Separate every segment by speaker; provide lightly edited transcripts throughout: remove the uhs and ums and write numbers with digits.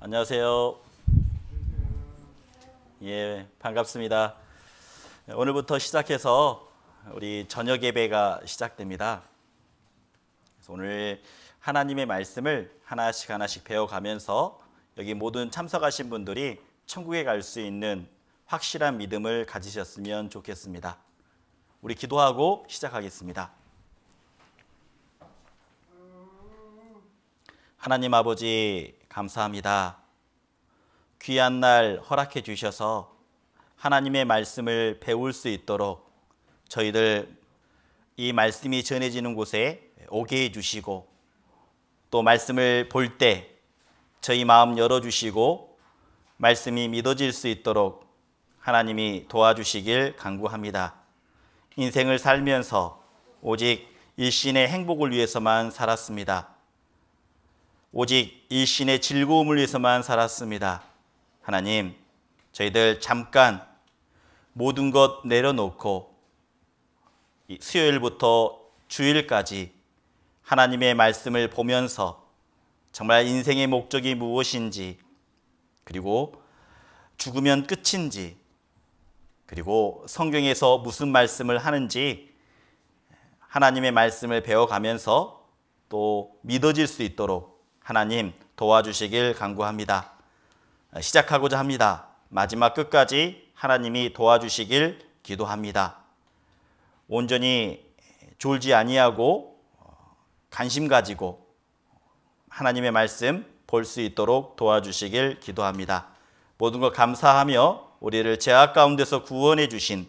Speaker 1: 안녕하세요. 예, 반갑습니다. 오늘부터 시작해서 우리 저녁 예배가 시작됩니다. 그래서 오늘 하나님의 말씀을 하나씩 배워가면서 여기 모든 참석하신 분들이 천국에 갈 수 있는 확실한 믿음을 가지셨으면 좋겠습니다. 우리 기도하고 시작하겠습니다. 하나님 아버지 감사합니다. 귀한 날 허락해 주셔서 하나님의 말씀을 배울 수 있도록 저희들 이 말씀이 전해지는 곳에 오게 해주시고 또 말씀을 볼 때 저희 마음 열어주시고 말씀이 믿어질 수 있도록 하나님이 도와주시길 간구합니다. 인생을 살면서 오직 일신의 행복을 위해서만 살았습니다. 오직 일신의 즐거움을 위해서만 살았습니다. 하나님, 저희들 잠깐 모든 것 내려놓고 수요일부터 주일까지 하나님의 말씀을 보면서 정말 인생의 목적이 무엇인지, 그리고 죽으면 끝인지, 그리고 성경에서 무슨 말씀을 하는지 하나님의 말씀을 배워가면서 또 믿어질 수 있도록 하나님 도와주시길 간구합니다. 시작하고자 합니다. 마지막 끝까지 하나님이 도와주시길 기도합니다. 온전히 졸지 아니하고 관심 가지고 하나님의 말씀 볼 수 있도록 도와주시길 기도합니다. 모든 것 감사하며 우리를 죄악 가운데서 구원해 주신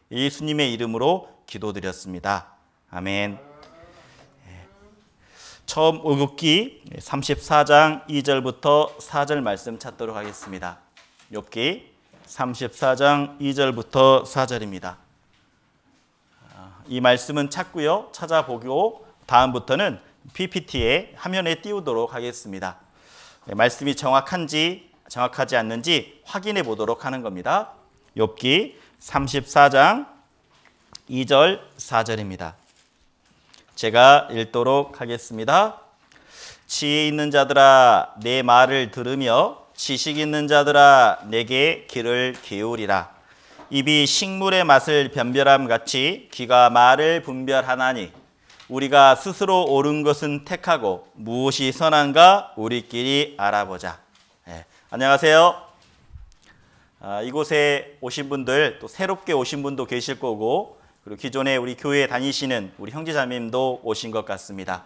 Speaker 1: 예수님의 이름으로 기도드렸습니다. 아멘. 처음 욥기 34장 2절부터 4절 말씀 찾도록 하겠습니다. 욥기 34장 2절부터 4절입니다. 이 말씀은 찾고요. 찾아보고 다음부터는 PPT에 화면에 띄우도록 하겠습니다. 말씀이 정확한지 정확하지 않는지 확인해 보도록 하는 겁니다. 욥기 34장 2절 4절입니다. 제가 읽도록 하겠습니다. 지혜 있는 자들아 내 말을 들으며 지식 있는 자들아 내게 귀를 기울이라. 입이 식물의 맛을 변별함 같이 귀가 말을 분별하나니 우리가 스스로 옳은 것은 택하고 무엇이 선한가 우리끼리 알아보자. 안녕하세요. 이곳에 오신 분들 또 새롭게 오신 분도 계실 거고 그리고 기존에 우리 교회에 다니시는 우리 형제자매님도 오신 것 같습니다.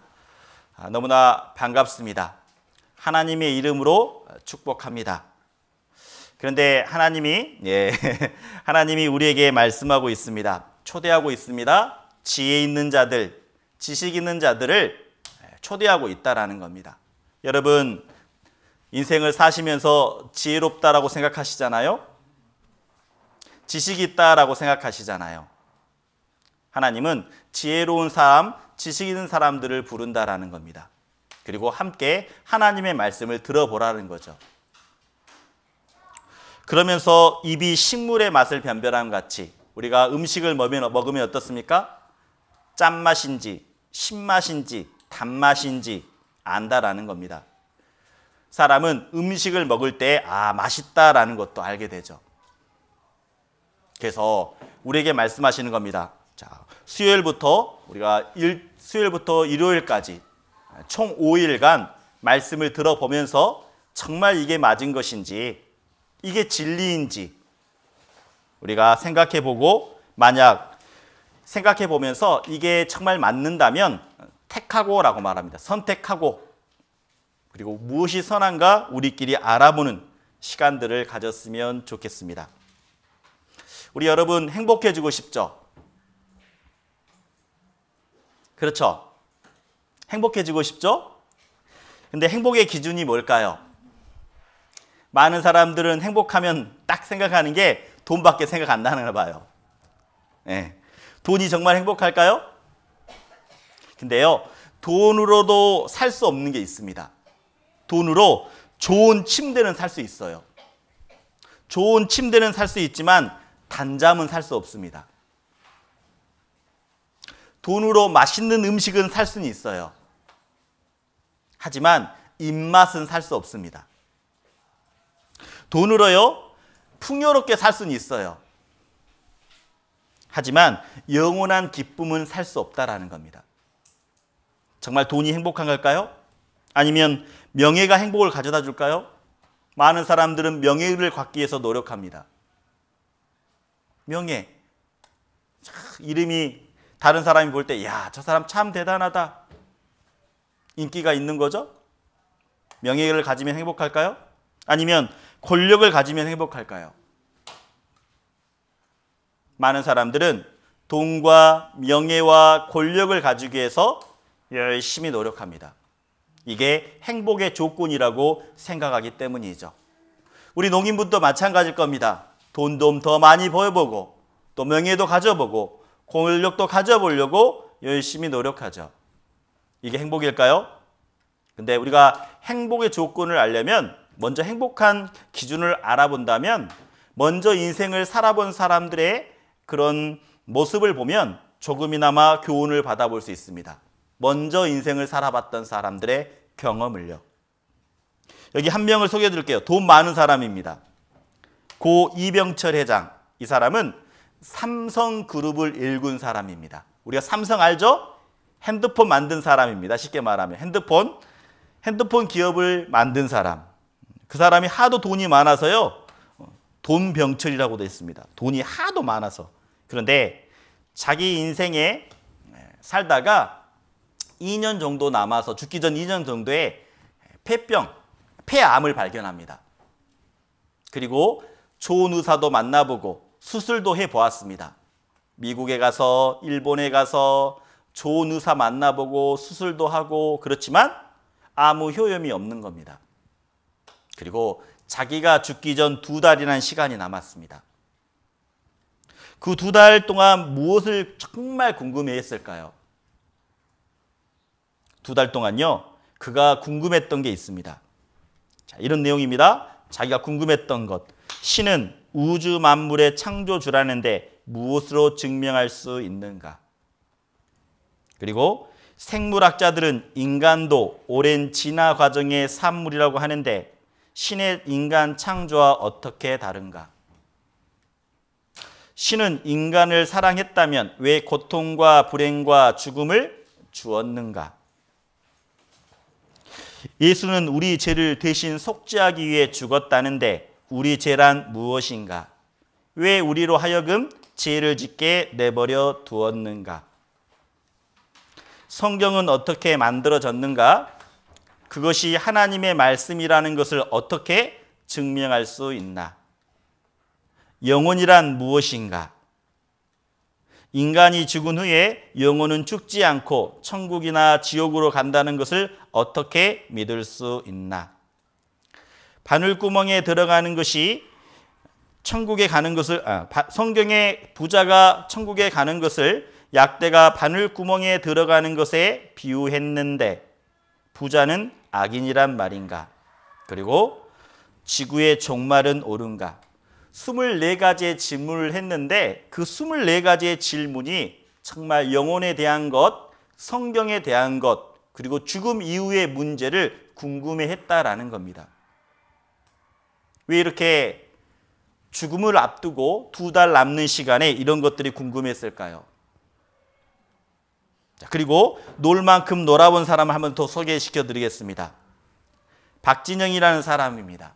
Speaker 1: 너무나 반갑습니다. 하나님의 이름으로 축복합니다. 그런데 하나님이 우리에게 말씀하고 있습니다. 초대하고 있습니다. 지혜 있는 자들, 지식 있는 자들을 초대하고 있다라는 겁니다. 여러분, 인생을 사시면서 지혜롭다라고 생각하시잖아요? 지식이 있다라고 생각하시잖아요. 하나님은 지혜로운 사람, 지식 있는 사람들을 부른다라는 겁니다. 그리고 함께 하나님의 말씀을 들어보라는 거죠. 그러면서 입이 식물의 맛을 변별함 같이 우리가 음식을 먹으면 어떻습니까? 짠맛인지 신맛인지 단맛인지 안다라는 겁니다. 사람은 음식을 먹을 때 맛있다라는 것도 알게 되죠. 그래서 우리에게 말씀하시는 겁니다. 자, 수요일부터 일요일까지 총 5일간 말씀을 들어보면서 정말 이게 맞은 것인지 이게 진리인지 우리가 생각해보고 만약 생각해보면서 이게 정말 맞는다면 택하고라고 말합니다. 선택하고 그리고 무엇이 선한가 우리끼리 알아보는 시간들을 가졌으면 좋겠습니다. 우리 여러분 행복해지고 싶죠? 그렇죠? 행복해지고 싶죠? 근데 행복의 기준이 뭘까요? 많은 사람들은 행복하면 딱 생각하는 게 돈밖에 생각 안 나나 봐요. 돈이 정말 행복할까요? 근데요, 돈으로도 살 수 없는 게 있습니다. 돈으로 좋은 침대는 살 수 있어요. 좋은 침대는 살 수 있지만 단잠은 살 수 없습니다. 돈으로 맛있는 음식은 살 수는 있어요. 하지만 입맛은 살 수 없습니다. 돈으로요, 풍요롭게 살 수는 있어요. 하지만 영원한 기쁨은 살 수 없다라는 겁니다. 정말 돈이 행복한 걸까요? 아니면 명예가 행복을 가져다 줄까요? 많은 사람들은 명예를 갖기 위해서 노력합니다. 명예. 이름이 다른 사람이 볼 때, 야, 저 사람 참 대단하다. 인기가 있는 거죠? 명예를 가지면 행복할까요? 아니면 권력을 가지면 행복할까요? 많은 사람들은 돈과 명예와 권력을 가지기 위해서 열심히 노력합니다. 이게 행복의 조건이라고 생각하기 때문이죠. 우리 농인분도 마찬가지일 겁니다. 돈도 더 많이 벌어보고 또 명예도 가져보고 권력도 가져보려고 열심히 노력하죠. 이게 행복일까요? 근데 우리가 행복의 조건을 알려면 먼저 행복한 기준을 알아본다면 먼저 인생을 살아본 사람들의 그런 모습을 보면 조금이나마 교훈을 받아볼 수 있습니다. 먼저 인생을 살아봤던 사람들의 경험을요. 여기 한 명을 소개해 드릴게요. 돈 많은 사람입니다. 고 이병철 회장. 이 사람은 삼성그룹을 일군 사람입니다. 우리가 삼성 알죠? 핸드폰 만든 사람입니다. 쉽게 말하면 핸드폰 기업을 만든 사람. 그 사람이 하도 돈이 많아서요. 돈병철이라고 되어 있습니다. 돈이 하도 많아서. 그런데 자기 인생에 살다가 2년 정도 남아서 죽기 전 2년 정도에 폐암을 발견합니다. 그리고 좋은 의사도 만나보고 수술도 해보았습니다. 미국에 가서 일본에 가서 좋은 의사 만나보고 수술도 하고 그렇지만 아무 효험이 없는 겁니다. 그리고 자기가 죽기 전 2달이라는 시간이 남았습니다. 그 2달 동안 무엇을 정말 궁금해했을까요? 2달 동안요, 그가 궁금했던 게 있습니다. 자, 이런 내용입니다. 자기가 궁금했던 것. 신은 우주 만물의 창조주라는데 무엇으로 증명할 수 있는가? 그리고 생물학자들은 인간도 오랜 진화 과정의 산물이라고 하는데 신의 인간 창조와 어떻게 다른가? 신은 인간을 사랑했다면 왜 고통과 불행과 죽음을 주었는가? 예수는 우리 죄를 대신 속죄하기 위해 죽었다는데 우리 죄란 무엇인가? 왜 우리로 하여금 죄를 짓게 내버려 두었는가? 성경은 어떻게 만들어졌는가? 그것이 하나님의 말씀이라는 것을 어떻게 증명할 수 있나? 영혼이란 무엇인가? 인간이 죽은 후에 영혼은 죽지 않고 천국이나 지옥으로 간다는 것을 어떻게 믿을 수 있나? 바늘구멍에 들어가는 것이 천국에 가는 것을 성경의 부자가 천국에 가는 것을 약대가 바늘구멍에 들어가는 것에 비유했는데 부자는 악인이란 말인가? 그리고 지구의 종말은 옳은가? 24가지의 질문을 했는데 그 24가지의 질문이 정말 영혼에 대한 것, 성경에 대한 것, 그리고 죽음 이후의 문제를 궁금해했다라는 겁니다. 왜 이렇게 죽음을 앞두고 2달 남는 시간에 이런 것들이 궁금했을까요? 자, 그리고 놀 만큼 놀아본 사람을 한번 더 소개시켜 드리겠습니다. 박진영이라는 사람입니다.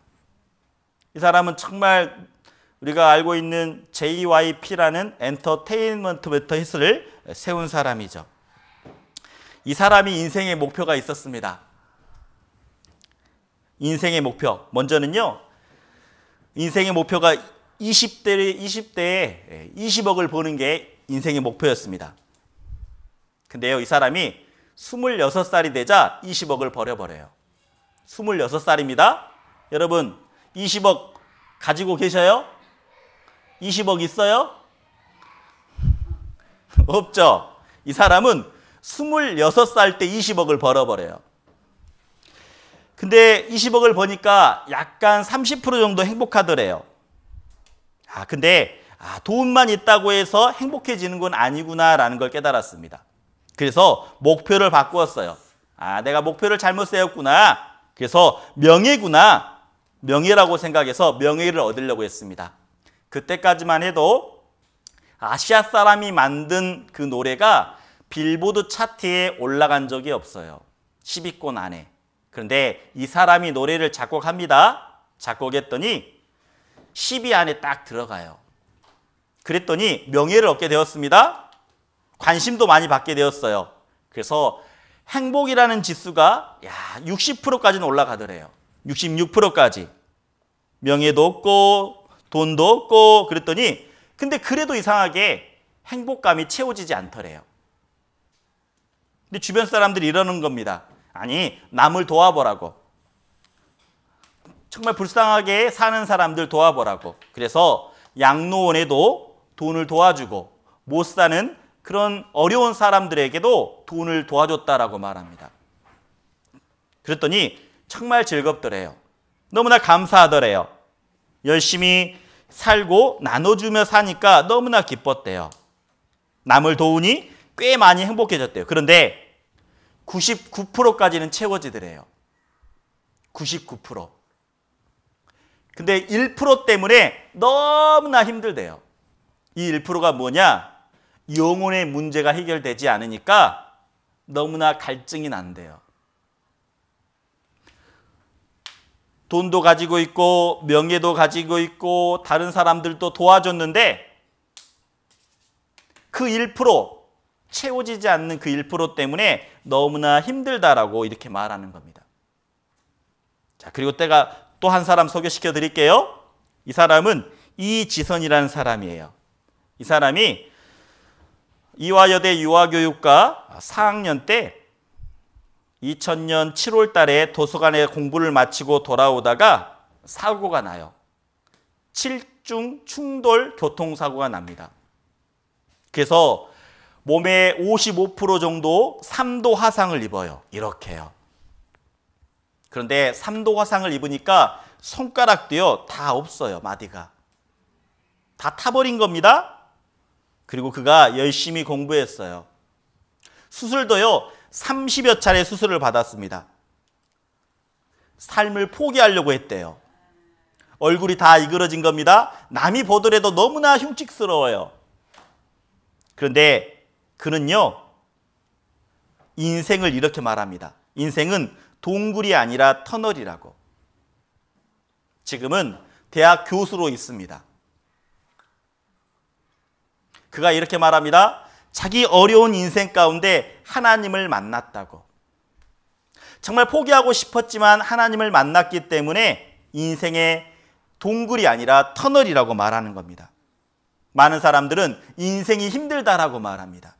Speaker 1: 이 사람은 정말 우리가 알고 있는 JYP라는 엔터테인먼트 히스를 세운 사람이죠. 이 사람이 인생의 목표가 있었습니다. 인생의 목표. 먼저는요, 인생의 목표가 20대에 20억을 버는 게 인생의 목표였습니다. 근데요, 이 사람이 26살이 되자 20억을 버려버려요. 26살입니다. 여러분, 20억 가지고 계셔요? 20억 있어요? 없죠. 이 사람은 26살 때 20억을 벌어버려요. 근데 20억을 버니까 약간 30% 정도 행복하더래요. 근데 돈만 있다고 해서 행복해지는 건 아니구나라는 걸 깨달았습니다. 그래서 목표를 바꾸었어요. 내가 목표를 잘못 세웠구나. 그래서 명예구나. 명예라고 생각해서 명예를 얻으려고 했습니다. 그때까지만 해도 아시아 사람이 만든 그 노래가 빌보드 차트에 올라간 적이 없어요. 10위권 안에. 그런데 이 사람이 노래를 작곡합니다. 작곡했더니 10위 안에 딱 들어가요. 그랬더니 명예를 얻게 되었습니다. 관심도 많이 받게 되었어요. 그래서 행복이라는 지수가 60%까지는 올라가더래요. 66%까지. 명예도 얻고 돈도 얻고 그랬더니 근데 그래도 이상하게 행복감이 채워지지 않더래요. 근데 주변 사람들이 이러는 겁니다. 아니, 남을 도와보라고. 정말 불쌍하게 사는 사람들 도와보라고. 그래서 양로원에도 돈을 도와주고 못 사는 그런 어려운 사람들에게도 돈을 도와줬다라고 말합니다. 그랬더니 정말 즐겁더래요. 너무나 감사하더래요. 열심히 살고 나눠주며 사니까 너무나 기뻤대요. 남을 도우니 꽤 많이 행복해졌대요. 그런데 99%까지는 채워지더래요. 99%. 근데 1% 때문에 너무나 힘들대요. 이 1%가 뭐냐? 영혼의 문제가 해결되지 않으니까 너무나 갈증이 난대요. 돈도 가지고 있고 명예도 가지고 있고 다른 사람들도 도와줬는데 그 1%, 채워지지 않는 그 1% 때문에 너무나 힘들다라고 이렇게 말하는 겁니다. 자, 그리고 때가 또 한 사람 소개시켜 드릴게요. 이 사람은 이지선이라는 사람이에요. 이 사람이 이화여대 유아교육과 4학년 때 2000년 7월 달에 도서관에 공부를 마치고 돌아오다가 사고가 나요. 7중 충돌 교통사고가 납니다. 그래서 몸의 55% 정도 3도 화상을 입어요. 이렇게요. 그런데 3도 화상을 입으니까 손가락도요 다 없어요. 마디가. 다 타버린 겁니다. 그리고 그가 열심히 공부했어요. 수술도요 30여 차례 수술을 받았습니다. 삶을 포기하려고 했대요. 얼굴이 다 이그러진 겁니다. 남이 보더라도 너무나 흉측스러워요. 그런데 그는요 인생을 이렇게 말합니다. 인생은 동굴이 아니라 터널이라고. 지금은 대학 교수로 있습니다. 그가 이렇게 말합니다. 자기 어려운 인생 가운데 하나님을 만났다고. 정말 포기하고 싶었지만 하나님을 만났기 때문에 인생의 동굴이 아니라 터널이라고 말하는 겁니다. 많은 사람들은 인생이 힘들다라고 말합니다.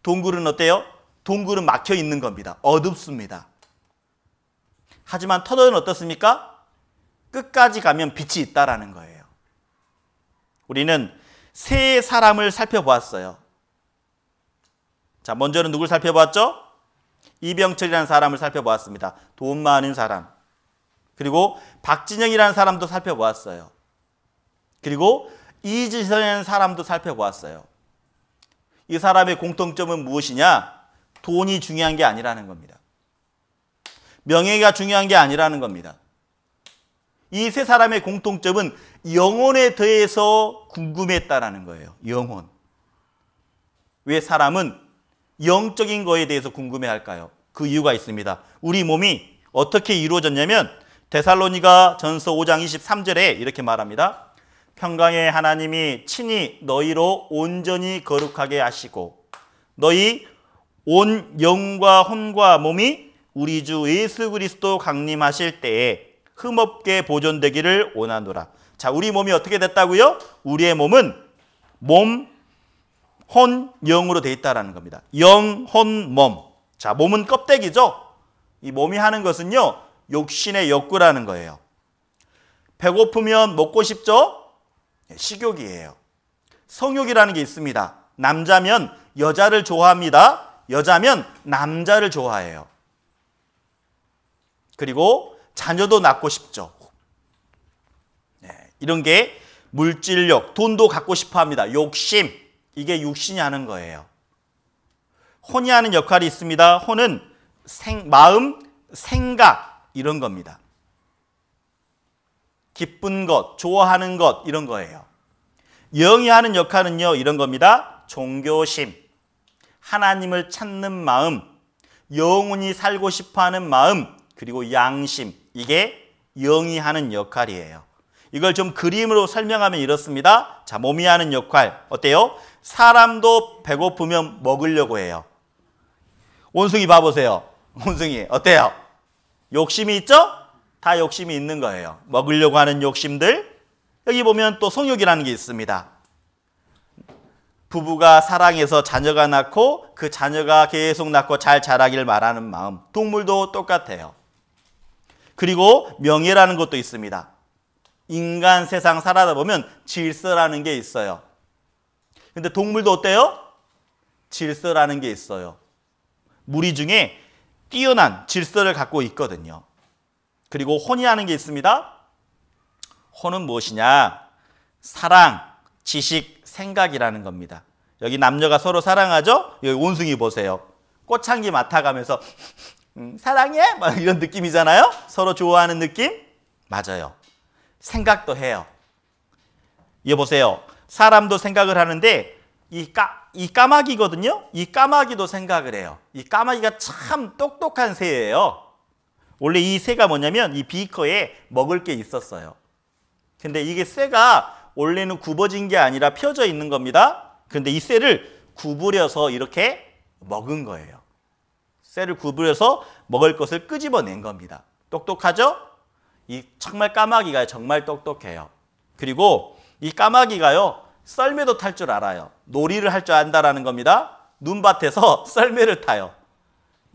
Speaker 1: 동굴은 어때요? 동굴은 막혀 있는 겁니다. 어둡습니다. 하지만 터널은 어떻습니까? 끝까지 가면 빛이 있다라는 거예요. 우리는 세 사람을 살펴보았어요. 자, 먼저는 누굴 살펴보았죠? 이병철이라는 사람을 살펴보았습니다. 돈 많은 사람. 그리고 박진영이라는 사람도 살펴보았어요. 그리고 이지선이라는 사람도 살펴보았어요. 이 사람의 공통점은 무엇이냐? 돈이 중요한 게 아니라는 겁니다. 명예가 중요한 게 아니라는 겁니다. 이 세 사람의 공통점은 영혼에 대해서 궁금했다라는 거예요. 영혼. 왜 사람은 영적인 거에 대해서 궁금해할까요? 그 이유가 있습니다. 우리 몸이 어떻게 이루어졌냐면 데살로니가 전서 5장 23절에 이렇게 말합니다. 평강의 하나님이 친히 너희로 온전히 거룩하게 하시고 너희 온 영과 혼과 몸이 우리 주 예수 그리스도 강림하실 때에 흠없게 보존되기를 원하노라. 자, 우리 몸이 어떻게 됐다고요? 우리의 몸은 몸, 혼, 영으로 되어 있다는 겁니다. 영, 혼, 몸. 자, 몸은 껍데기죠. 이 몸이 하는 것은요, 욕심의 욕구라는 거예요. 배고프면 먹고 싶죠? 식욕이에요. 성욕이라는 게 있습니다. 남자면 여자를 좋아합니다. 여자면 남자를 좋아해요. 그리고 자녀도 낳고 싶죠. 이런 게 물질욕, 돈도 갖고 싶어 합니다. 욕심, 이게 육신이 하는 거예요. 혼이 하는 역할이 있습니다. 혼은 마음, 생각, 이런 겁니다. 기쁜 것, 좋아하는 것 이런 거예요. 영이 하는 역할은요 이런 겁니다. 종교심, 하나님을 찾는 마음, 영원히 살고 싶어하는 마음, 그리고 양심, 이게 영이 하는 역할이에요. 이걸 좀 그림으로 설명하면 이렇습니다. 자, 몸이 하는 역할 어때요? 사람도 배고프면 먹으려고 해요. 원숭이 봐보세요. 원숭이 어때요? 욕심이 있죠? 다 욕심이 있는 거예요. 먹으려고 하는 욕심들. 여기 보면 또 성욕이라는 게 있습니다. 부부가 사랑해서 자녀가 낳고 그 자녀가 계속 낳고 잘 자라길 바라는 마음. 동물도 똑같아요. 그리고 명예라는 것도 있습니다. 인간 세상 살아다 보면 질서라는 게 있어요. 근데 동물도 어때요? 질서라는 게 있어요. 무리 중에 뛰어난 질서를 갖고 있거든요. 그리고 혼이라는 게 있습니다. 혼은 무엇이냐? 사랑, 지식, 생각이라는 겁니다. 여기 남녀가 서로 사랑하죠? 여기 원숭이 보세요. 꽃향기 맡아가면서 사랑해? 막 이런 느낌이잖아요. 서로 좋아하는 느낌? 맞아요. 생각도 해요. 이거 보세요. 사람도 생각을 하는데 이 까마귀거든요. 이 까마귀도 생각을 해요. 이 까마귀가 참 똑똑한 새예요. 원래 이 새가 뭐냐면 이 비커에 먹을 게 있었어요. 근데 이게 새가 원래는 굽어진 게 아니라 펴져 있는 겁니다. 그런데 이 새를 구부려서 이렇게 먹은 거예요. 쇠를 구부려서 먹을 것을 끄집어낸 겁니다. 똑똑하죠? 이 정말 까마귀가 정말 똑똑해요. 그리고 이 까마귀가요, 썰매도 탈 줄 알아요. 놀이를 할 줄 안다라는 겁니다. 눈밭에서 썰매를 타요.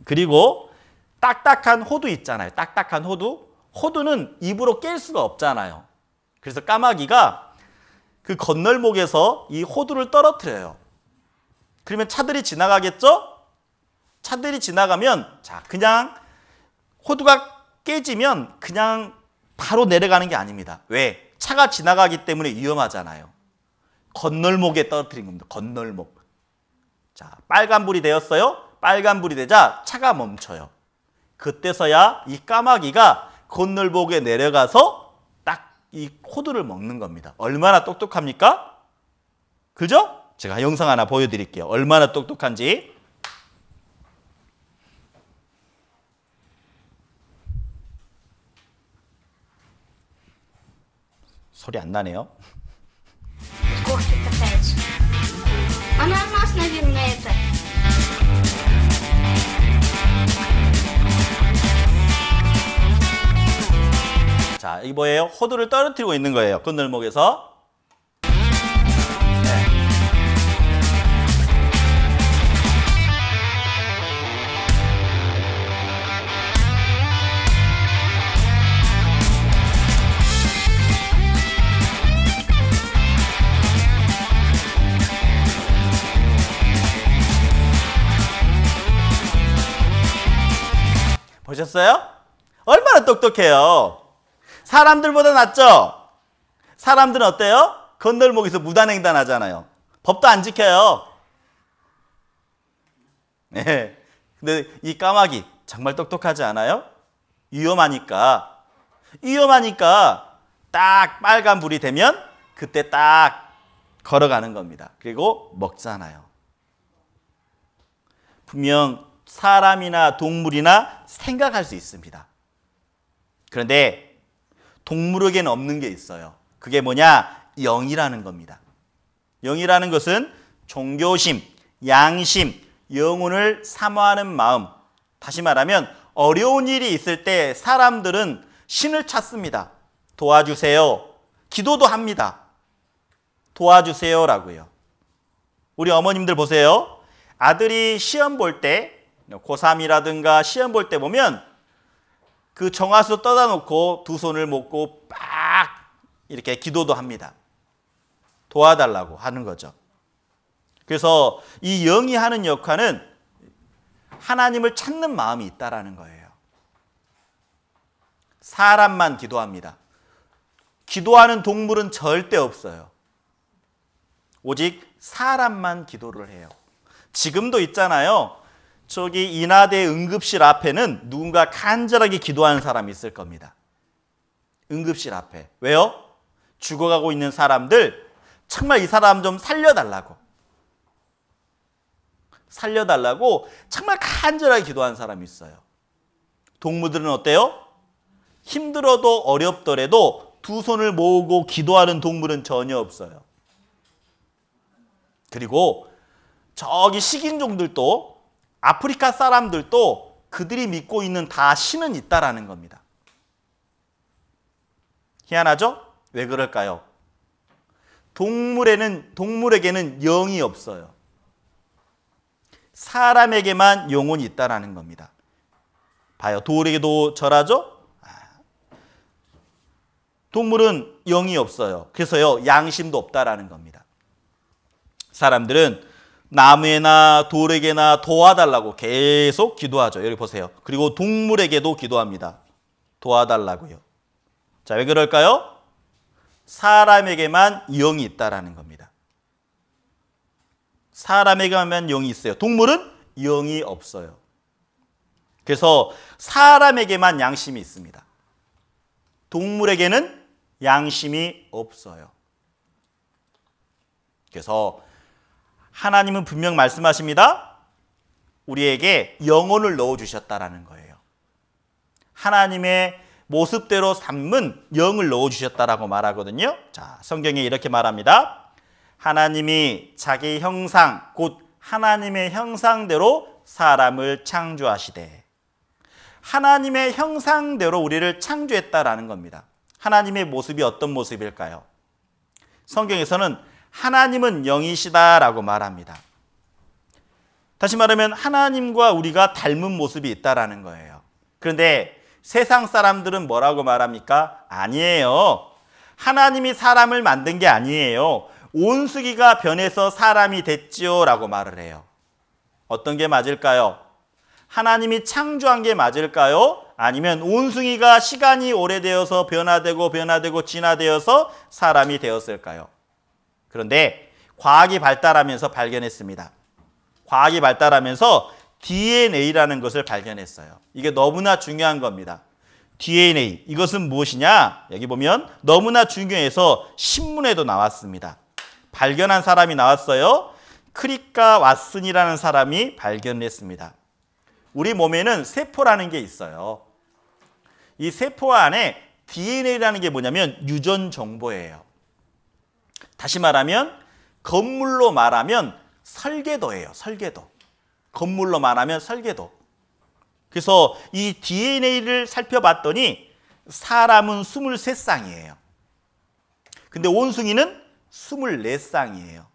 Speaker 1: 그리고 딱딱한 호두 있잖아요. 딱딱한 호두. 호두는 입으로 깰 수가 없잖아요. 그래서 까마귀가 그 건널목에서 이 호두를 떨어뜨려요. 그러면 차들이 지나가겠죠? 차들이 지나가면 자, 그냥 호두가 깨지면 그냥 바로 내려가는 게 아닙니다. 왜? 차가 지나가기 때문에 위험하잖아요. 건널목에 떨어뜨린 겁니다. 건널목. 자, 빨간불이 되었어요. 빨간불이 되자 차가 멈춰요. 그때서야 이 까마귀가 건널목에 내려가서 딱 이 호두를 먹는 겁니다. 얼마나 똑똑합니까? 그죠? 제가 영상 하나 보여드릴게요. 얼마나 똑똑한지. 소리 안 나네요.
Speaker 2: Кошка катается. Она нас, наверное, это...
Speaker 1: 자, 이거 뭐예요? 호두를 떨어뜨리고 있는 거예요. 건널목에서. 보셨어요? 얼마나 똑똑해요. 사람들보다 낫죠? 사람들은 어때요? 건널목에서 무단횡단 하잖아요. 법도 안 지켜요. 네. 근데 이 까마귀 정말 똑똑하지 않아요? 위험하니까 딱 빨간 불이 되면 그때 딱 걸어가는 겁니다. 그리고 먹잖아요. 분명 사람이나 동물이나 생각할 수 있습니다. 그런데 동물에게는 없는 게 있어요. 그게 뭐냐? 영이라는 겁니다. 영이라는 것은 종교심, 양심, 영혼을 사모하는 마음. 다시 말하면 어려운 일이 있을 때 사람들은 신을 찾습니다. 도와주세요. 기도도 합니다. 도와주세요라고요. 우리 어머님들 보세요. 아들이 시험 볼 때 고3이라든가 시험 볼 때 보면 그 정화수 떠다 놓고 두 손을 모고 빡 이렇게 기도도 합니다. 도와달라고 하는 거죠. 그래서 이 영이 하는 역할은 하나님을 찾는 마음이 있다라는 거예요. 사람만 기도합니다. 기도하는 동물은 절대 없어요. 오직 사람만 기도를 해요. 지금도 있잖아요. 저기 인하대 응급실 앞에는 누군가 간절하게 기도하는 사람이 있을 겁니다. 응급실 앞에. 왜요? 죽어가고 있는 사람들, 정말 이 사람 좀 살려달라고 정말 간절하게 기도하는 사람이 있어요. 동무들은 어때요? 힘들어도 어렵더라도 두 손을 모으고 기도하는 동물은 전혀 없어요. 그리고 저기 식인종들도, 아프리카 사람들도 그들이 믿고 있는 다 신은 있다라는 겁니다. 희한하죠? 왜 그럴까요? 동물에게는 영이 없어요. 사람에게만 영혼이 있다라는 겁니다. 봐요. 돌에게도 절하죠? 동물은 영이 없어요. 그래서요, 양심도 없다라는 겁니다. 사람들은 나무에나 돌에게나 도와달라고 계속 기도하죠. 여기 보세요. 그리고 동물에게도 기도합니다. 도와달라고요. 자, 왜 그럴까요? 사람에게만 영이 있다라는 겁니다. 사람에게만 영이 있어요. 동물은 영이 없어요. 그래서 사람에게만 양심이 있습니다. 동물에게는 양심이 없어요. 그래서 하나님은 분명 말씀하십니다. 우리에게 영혼을 넣어주셨다라는 거예요. 하나님의 모습대로 삼은 영을 넣어주셨다라고 말하거든요. 자, 성경에 이렇게 말합니다. 하나님이 자기 형상, 곧 하나님의 형상대로 사람을 창조하시되, 하나님의 형상대로 우리를 창조했다라는 겁니다. 하나님의 모습이 어떤 모습일까요? 성경에서는 하나님은 영이시다라고 말합니다. 다시 말하면 하나님과 우리가 닮은 모습이 있다라는 거예요. 그런데 세상 사람들은 뭐라고 말합니까? 아니에요. 하나님이 사람을 만든 게 아니에요. 온수기가 변해서 사람이 됐지요 라고 말을 해요. 어떤 게 맞을까요? 하나님이 창조한 게 맞을까요? 아니면 온숭이가 시간이 오래되어서 변화되고 진화되어서 사람이 되었을까요? 그런데 과학이 발달하면서 발견했습니다. 과학이 발달하면서 DNA라는 것을 발견했어요. 이게 너무나 중요한 겁니다. DNA, 이것은 무엇이냐? 여기 보면 너무나 중요해서 신문에도 나왔습니다. 발견한 사람이 나왔어요. 크리카 왓슨이라는 사람이 발견을 했습니다. 우리 몸에는 세포라는 게 있어요. 이 세포 안에 DNA라는 게 뭐냐면 유전 정보예요. 다시 말하면 건물로 말하면 설계도예요. 설계도. 건물로 말하면 설계도. 그래서 이 DNA를 살펴봤더니 사람은 23쌍이에요. 근데 온숭이는 24쌍이에요.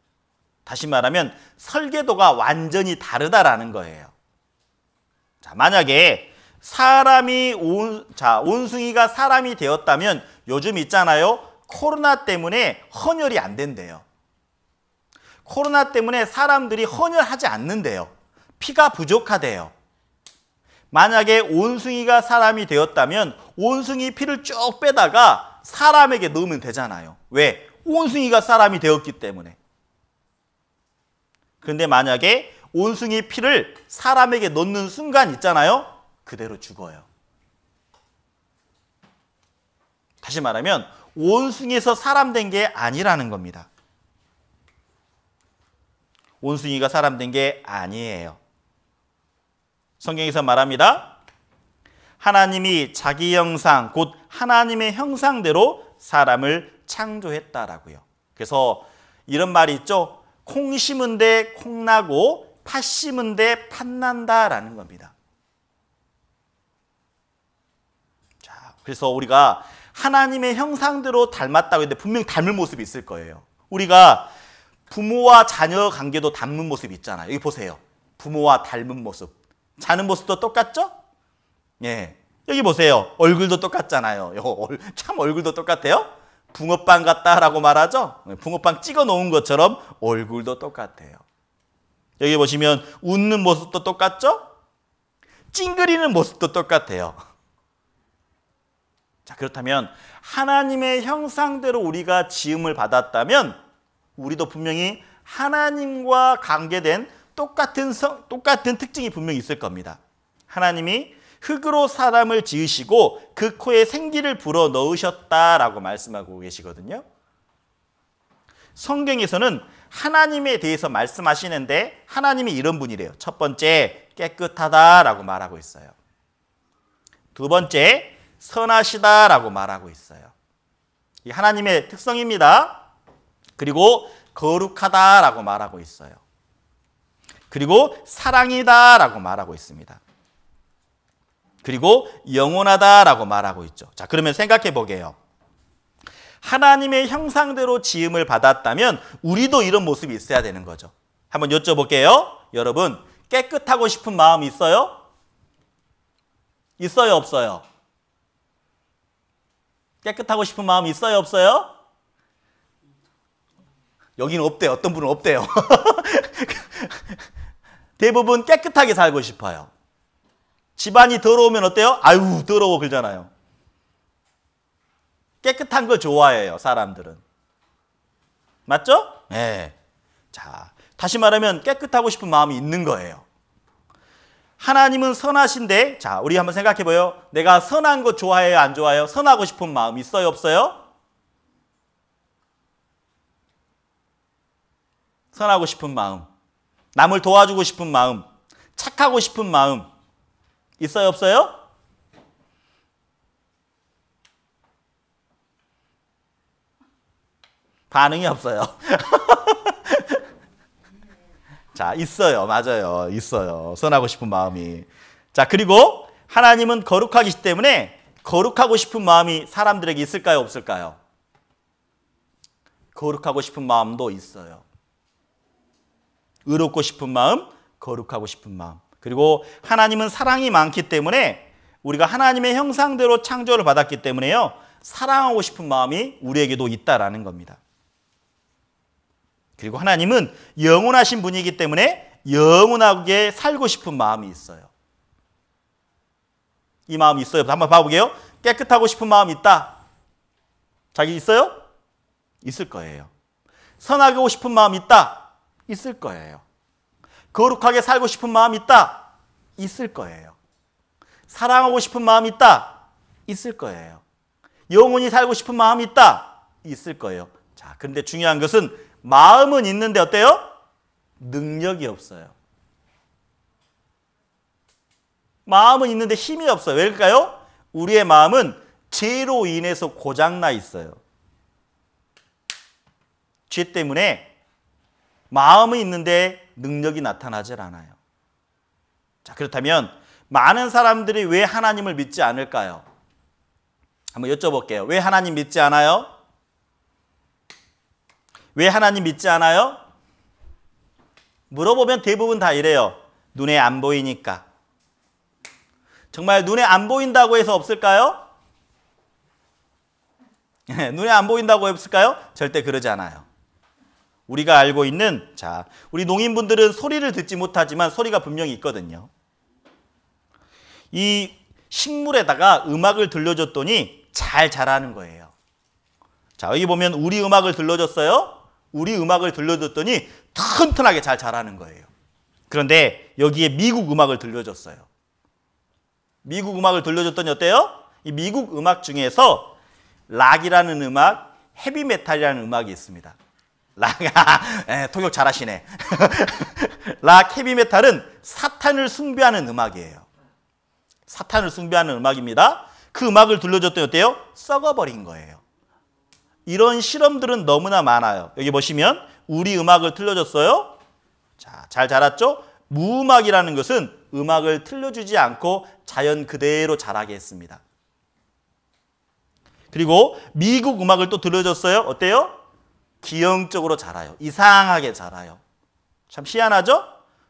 Speaker 1: 다시 말하면 설계도가 완전히 다르다라는 거예요. 자, 만약에 온숭이가 사람이 되었다면 요즘 있잖아요. 코로나 때문에 헌혈이 안 된대요. 코로나 때문에 사람들이 헌혈하지 않는데요. 피가 부족하대요. 만약에 온숭이가 사람이 되었다면 온숭이 피를 쭉 빼다가 사람에게 넣으면 되잖아요. 왜? 온숭이가 사람이 되었기 때문에. 그런데 만약에 온숭이 피를 사람에게 넣는 순간 있잖아요. 그대로 죽어요. 다시 말하면 온숭이에서 사람 된 게 아니라는 겁니다. 온숭이가 사람 된 게 아니에요. 성경에서 말합니다. 하나님이 자기 형상, 곧 하나님의 형상대로 사람을 창조했다라고요. 그래서 이런 말이 있죠. 콩 심은 데 콩 나고 팥 심은 데 팥 난다라는 겁니다. 자, 그래서 우리가 하나님의 형상대로 닮았다고 했는데 분명히 닮은 모습이 있을 거예요. 우리가 부모와 자녀 관계도 닮은 모습이 있잖아요. 여기 보세요. 부모와 닮은 모습. 자는 모습도 똑같죠? 예. 여기 보세요. 얼굴도 똑같잖아요. 참 얼굴도 똑같아요. 붕어빵 같다라고 말하죠? 붕어빵 찍어 놓은 것처럼 얼굴도 똑같아요. 여기 보시면 웃는 모습도 똑같죠? 찡그리는 모습도 똑같아요. 자, 그렇다면 하나님의 형상대로 우리가 지음을 받았다면 우리도 분명히 하나님과 관계된 똑같은 특징이 분명히 있을 겁니다. 하나님이 흙으로 사람을 지으시고 그 코에 생기를 불어 넣으셨다라고 말씀하고 계시거든요. 성경에서는 하나님에 대해서 말씀하시는데 하나님이 이런 분이래요. 첫 번째, 깨끗하다라고 말하고 있어요. 두 번째, 선하시다라고 말하고 있어요. 이 하나님의 특성입니다. 그리고 거룩하다라고 말하고 있어요. 그리고 사랑이다라고 말하고 있습니다. 그리고 영원하다라고 말하고 있죠. 자, 그러면 생각해 보게요. 하나님의 형상대로 지음을 받았다면 우리도 이런 모습이 있어야 되는 거죠. 한번 여쭤볼게요. 여러분, 깨끗하고 싶은 마음이 있어요? 있어요, 없어요? 깨끗하고 싶은 마음이 있어요, 없어요? 여기는 없대요. 어떤 분은 없대요. 대부분 깨끗하게 살고 싶어요. 집안이 더러우면 어때요? 아유, 더러워 그러잖아요. 깨끗한 걸 좋아해요, 사람들은. 맞죠? 네. 자, 다시 말하면 깨끗하고 싶은 마음이 있는 거예요. 하나님은 선하신데, 자, 우리 한번 생각해 봐요. 내가 선한 거 좋아해요, 안 좋아해요? 선하고 싶은 마음 있어요, 없어요? 선하고 싶은 마음, 남을 도와주고 싶은 마음, 착하고 싶은 마음 있어요, 없어요? 반응이 없어요. 자, 있어요. 맞아요. 있어요. 선하고 싶은 마음이. 자, 그리고 하나님은 거룩하기 때문에 거룩하고 싶은 마음이 사람들에게 있을까요, 없을까요? 거룩하고 싶은 마음도 있어요. 의롭고 싶은 마음, 거룩하고 싶은 마음. 그리고 하나님은 사랑이 많기 때문에 우리가 하나님의 형상대로 창조를 받았기 때문에요. 사랑하고 싶은 마음이 우리에게도 있다라는 겁니다. 그리고 하나님은 영원하신 분이기 때문에 영원하게 살고 싶은 마음이 있어요. 이 마음이 있어요. 한번 봐볼게요. 깨끗하고 싶은 마음이 있다. 자기 있어요? 있을 거예요. 선하고 싶은 마음이 있다. 있을 거예요. 거룩하게 살고 싶은 마음이 있다. 있을 거예요. 사랑하고 싶은 마음이 있다. 있을 거예요. 영원히 살고 싶은 마음이 있다. 있을 거예요. 자, 그런데 중요한 것은 마음은 있는데 어때요? 능력이 없어요. 마음은 있는데 힘이 없어요. 왜일까요? 우리의 마음은 죄로 인해서 고장나 있어요. 죄 때문에 마음은 있는데 능력이 나타나질 않아요. 자, 그렇다면 많은 사람들이 왜 하나님을 믿지 않을까요? 한번 여쭤볼게요. 왜 하나님 믿지 않아요? 왜 하나님 믿지 않아요? 물어보면 대부분 다 이래요. 눈에 안 보이니까. 정말 눈에 안 보인다고 해서 없을까요? 눈에 안 보인다고 없을까요? 절대 그러지 않아요. 우리가 알고 있는, 자, 우리 농인분들은 소리를 듣지 못하지만 소리가 분명히 있거든요. 이 식물에다가 음악을 들려줬더니 잘 자라는 거예요. 자, 여기 보면 우리 음악을 들려줬어요. 우리 음악을 들려줬더니 튼튼하게 잘 자라는 거예요. 그런데 여기에 미국 음악을 들려줬어요. 미국 음악을 들려줬더니 어때요? 이 미국 음악 중에서 락이라는 음악, 헤비메탈이라는 음악이 있습니다. 락, 통역 잘하시네. 락, 헤비메탈은 사탄을 숭배하는 음악이에요. 사탄을 숭배하는 음악입니다. 그 음악을 들려줬더니 어때요? 썩어버린 거예요. 이런 실험들은 너무나 많아요. 여기 보시면 우리 음악을 틀려줬어요. 자, 잘 자랐죠? 무음악이라는 것은 음악을 틀려주지 않고 자연 그대로 자라게 했습니다. 그리고 미국 음악을 또 들려줬어요. 어때요? 기형적으로 자라요. 이상하게 자라요. 참 희한하죠?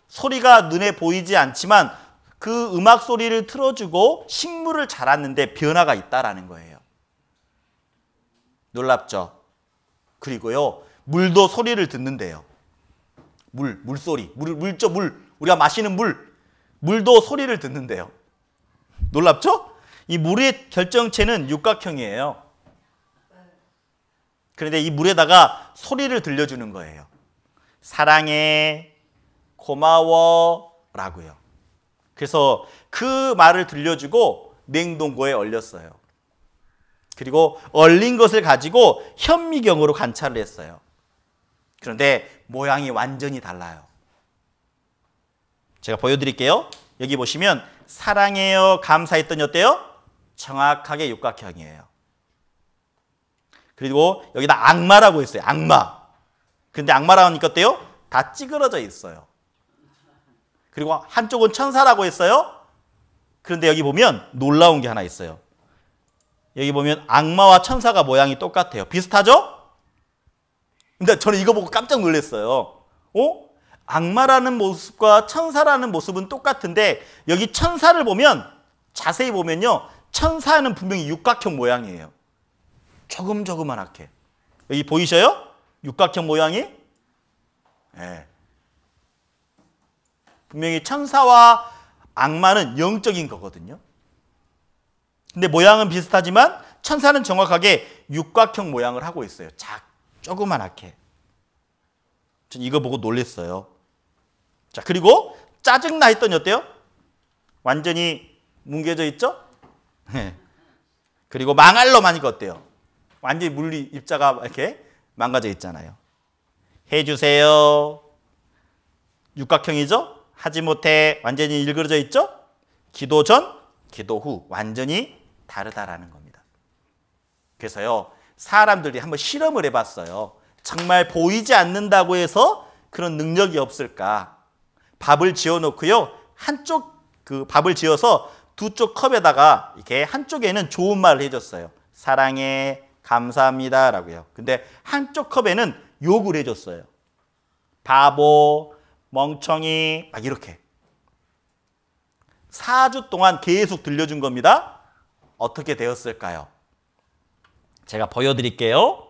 Speaker 1: 소리가 눈에 보이지 않지만 그 음악 소리를 틀어주고 식물을 자랐는데 변화가 있다라는 거예요. 놀랍죠? 그리고요, 물도 소리를 듣는데요. 물소리. 물죠, 물. 우리가 마시는 물도 소리를 듣는데요. 놀랍죠? 이 물의 결정체는 육각형이에요. 그런데 이 물에다가 소리를 들려주는 거예요. 사랑해, 고마워라고요. 그래서 그 말을 들려주고 냉동고에 얼렸어요. 그리고 얼린 것을 가지고 현미경으로 관찰을 했어요. 그런데 모양이 완전히 달라요. 제가 보여드릴게요. 여기 보시면 사랑해요, 감사했더니 어때요? 정확하게 육각형이에요. 그리고 여기다 악마라고 했어요. 악마. 근데 악마라고 하니까 어때요? 다 찌그러져 있어요. 그리고 한쪽은 천사라고 했어요. 그런데 여기 보면 놀라운 게 하나 있어요. 여기 보면 악마와 천사가 모양이 똑같아요. 비슷하죠? 근데 저는 이거 보고 깜짝 놀랐어요. 악마라는 모습과 천사라는 모습은 똑같은데 여기 천사를 보면 자세히 보면요. 천사는 분명히 육각형 모양이에요. 조그만하게. 여기 보이셔요? 육각형 모양이? 네. 분명히 천사와 악마는 영적인 거거든요. 근데 모양은 비슷하지만 천사는 정확하게 육각형 모양을 하고 있어요. 조그만하게. 전 이거 보고 놀랐어요. 자, 그리고 짜증나 했더니 어때요? 완전히 뭉개져 있죠? 그리고 망할 놈 하니까 어때요? 완전히 물리 입자가 이렇게 망가져 있잖아요. 해주세요. 육각형이죠? 하지 못해 완전히 일그러져 있죠? 기도 전, 기도 후 완전히 다르다라는 겁니다. 그래서요, 사람들이 한번 실험을 해봤어요. 정말 보이지 않는다고 해서 그런 능력이 없을까? 밥을 지어놓고요, 밥을 지어서 두 쪽 컵에다가 이렇게 한쪽에는 좋은 말을 해줬어요. 사랑해, 감사합니다 라고요. 근데 한쪽 컵에는 욕을 해줬어요. 바보, 멍청이, 막 이렇게. 4주 동안 계속 들려준 겁니다. 어떻게 되었을까요? 제가 보여드릴게요.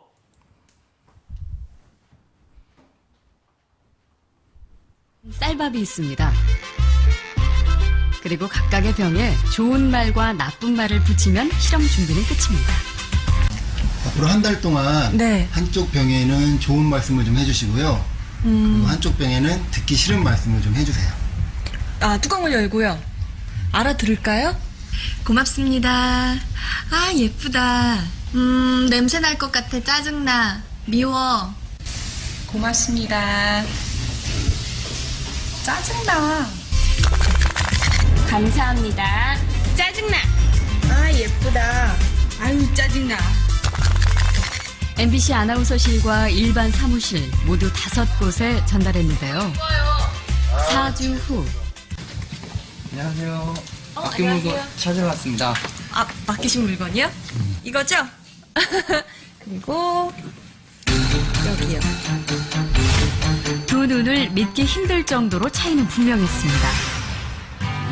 Speaker 3: 쌀밥이 있습니다. 그리고 각각의 병에 좋은 말과 나쁜 말을 붙이면 실험 준비는 끝입니다.
Speaker 4: 앞으로 한 달 동안
Speaker 5: 네.
Speaker 4: 한쪽 병에는 좋은 말씀을 좀 해주시고요. 그리고 한쪽 병에는 듣기 싫은 말씀을 좀 해주세요.
Speaker 5: 아, 뚜껑을 열고요. 알아들을까요? 고맙습니다. 아, 예쁘다. 냄새 날 것 같아. 짜증나. 미워. 고맙습니다. 짜증나.
Speaker 2: 감사합니다. 짜증나.
Speaker 5: 아, 예쁘다. 아유, 짜증나.
Speaker 3: MBC 아나운서실과 일반 사무실 모두 5곳에 전달했는데요. 4주 후.
Speaker 6: 안녕하세요. 맡긴 물건 찾아왔습니다.
Speaker 5: 아, 맡기신 물건이요? 이거죠? 그리고 여기요.
Speaker 3: 두 눈을 믿기 힘들 정도로 차이는 분명했습니다.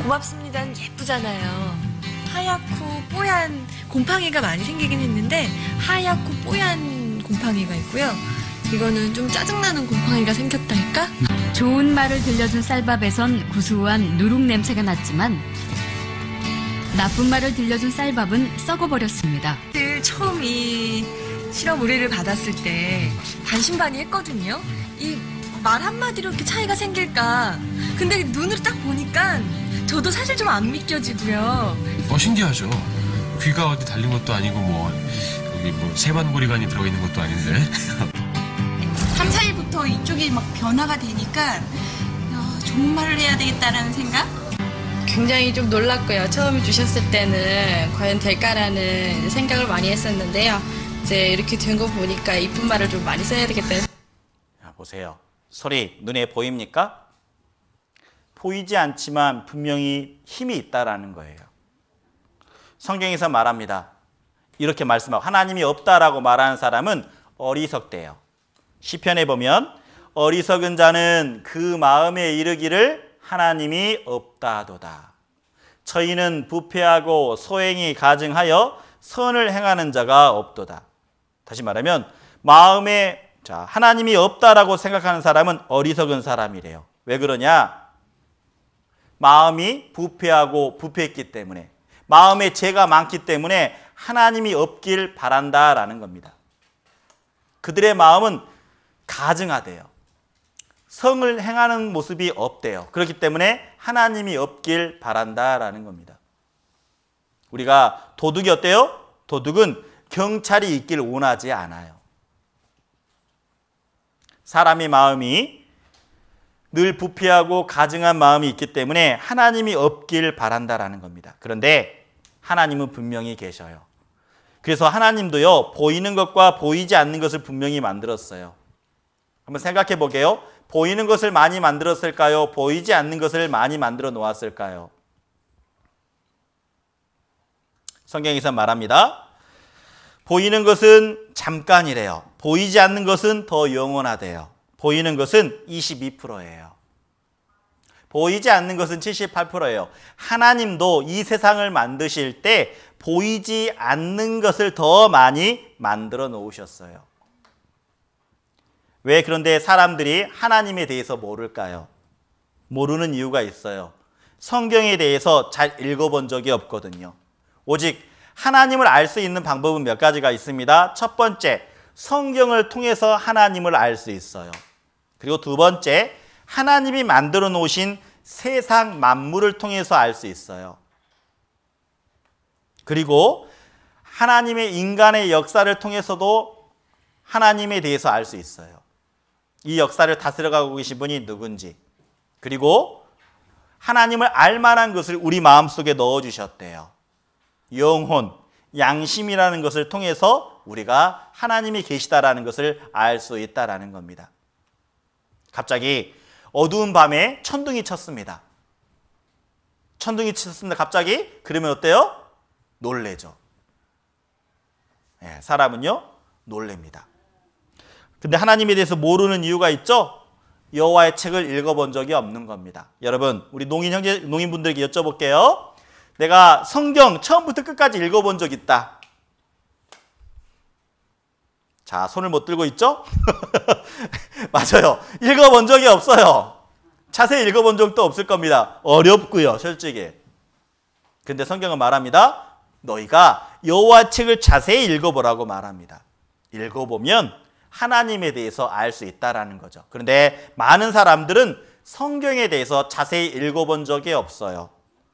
Speaker 5: 고맙습니다는 예쁘잖아요. 하얗고 뽀얀 곰팡이가 많이 생기긴 했는데 하얗고 뽀얀 곰팡이가 있고요. 이거는 좀 짜증나는 곰팡이가 생겼달까?
Speaker 3: 좋은 말을 들려준 쌀밥에선 구수한 누룩 냄새가 났지만 나쁜 말을 들려준 쌀밥은 썩어버렸습니다.
Speaker 5: 처음 이 실험 의뢰를 받았을 때 반신반의했거든요. 이 말 한마디로 이렇게 차이가 생길까. 근데 눈으로 딱 보니까 저도 사실 좀 안 믿겨지고요.
Speaker 7: 신기하죠. 귀가 어디 달린 것도 아니고 여기 세반고리관이 들어있는 것도 아닌데.
Speaker 8: 3, 4일부터 이쪽이 막 변화가 되니까 좋은 말을 해야 되겠다라는 생각?
Speaker 9: 굉장히 좀 놀랐고요. 처음 주셨을 때는 과연 될까라는 생각을 많이 했었는데요. 이제 이렇게 된 거 보니까 이쁜 말을 좀 많이 써야 되겠다는.
Speaker 1: 보세요. 소리 눈에 보입니까? 보이지 않지만 분명히 힘이 있다라는 거예요. 성경에서 말합니다. 이렇게 말씀하고 하나님이 없다라고 말하는 사람은 어리석대요. 시편에 보면 어리석은 자는 그 마음에 이르기를 하나님이 없다도다. 저희는 부패하고 소행이 가증하여 선을 행하는 자가 없도다. 다시 말하면 마음에 하나님이 없다라고 생각하는 사람은 어리석은 사람이래요. 왜 그러냐? 마음이 부패하고 부패했기 때문에, 마음에 죄가 많기 때문에 하나님이 없길 바란다라는 겁니다. 그들의 마음은 가증하대요. 성을 행하는 모습이 없대요. 그렇기 때문에 하나님이 없길 바란다라는 겁니다. 우리가 도둑이 어때요? 도둑은 경찰이 있길 원하지 않아요. 사람의 마음이 늘 부패하고 가증한 마음이 있기 때문에 하나님이 없길 바란다라는 겁니다. 그런데 하나님은 분명히 계셔요. 그래서 하나님도요, 보이는 것과 보이지 않는 것을 분명히 만들었어요. 한번 생각해 보게요. 보이는 것을 많이 만들었을까요? 보이지 않는 것을 많이 만들어 놓았을까요? 성경에서 말합니다. 보이는 것은 잠깐이래요. 보이지 않는 것은 더 영원하대요. 보이는 것은 22%예요. 보이지 않는 것은 78%예요. 하나님도 이 세상을 만드실 때 보이지 않는 것을 더 많이 만들어 놓으셨어요. 왜 그런데 사람들이 하나님에 대해서 모를까요? 모르는 이유가 있어요. 성경에 대해서 잘 읽어본 적이 없거든요. 오직 하나님을 알 수 있는 방법은 몇 가지가 있습니다. 첫 번째, 성경을 통해서 하나님을 알 수 있어요. 그리고 두 번째, 하나님이 만들어 놓으신 세상 만물을 통해서 알 수 있어요. 그리고 하나님의 인간의 역사를 통해서도 하나님에 대해서 알 수 있어요. 이 역사를 다스려가고 계신 분이 누군지, 그리고 하나님을 알 만한 것을 우리 마음속에 넣어주셨대요. 영혼, 양심이라는 것을 통해서 우리가 하나님이 계시다라는 것을 알 수 있다라는 겁니다. 갑자기 어두운 밤에 천둥이 쳤습니다. 천둥이 쳤습니다. 갑자기. 그러면 어때요? 놀래죠. 네, 사람은요, 놀랍니다. 근데 하나님에 대해서 모르는 이유가 있죠? 여호와의 책을 읽어본 적이 없는 겁니다. 여러분, 우리 농인분들에게 여쭤볼게요. 내가 성경 처음부터 끝까지 읽어본 적 있다. 자, 손을 못 들고 있죠? 맞아요. 읽어본 적이 없어요. 자세히 읽어본 적도 없을 겁니다. 어렵고요, 솔직히. 근데 성경은 말합니다. 너희가 여호와 책을 자세히 읽어보라고 말합니다. 읽어보면 하나님에 대해서 알 수 있다라는 거죠. 그런데 많은 사람들은 성경에 대해서 자세히 읽어본 적이 없어요.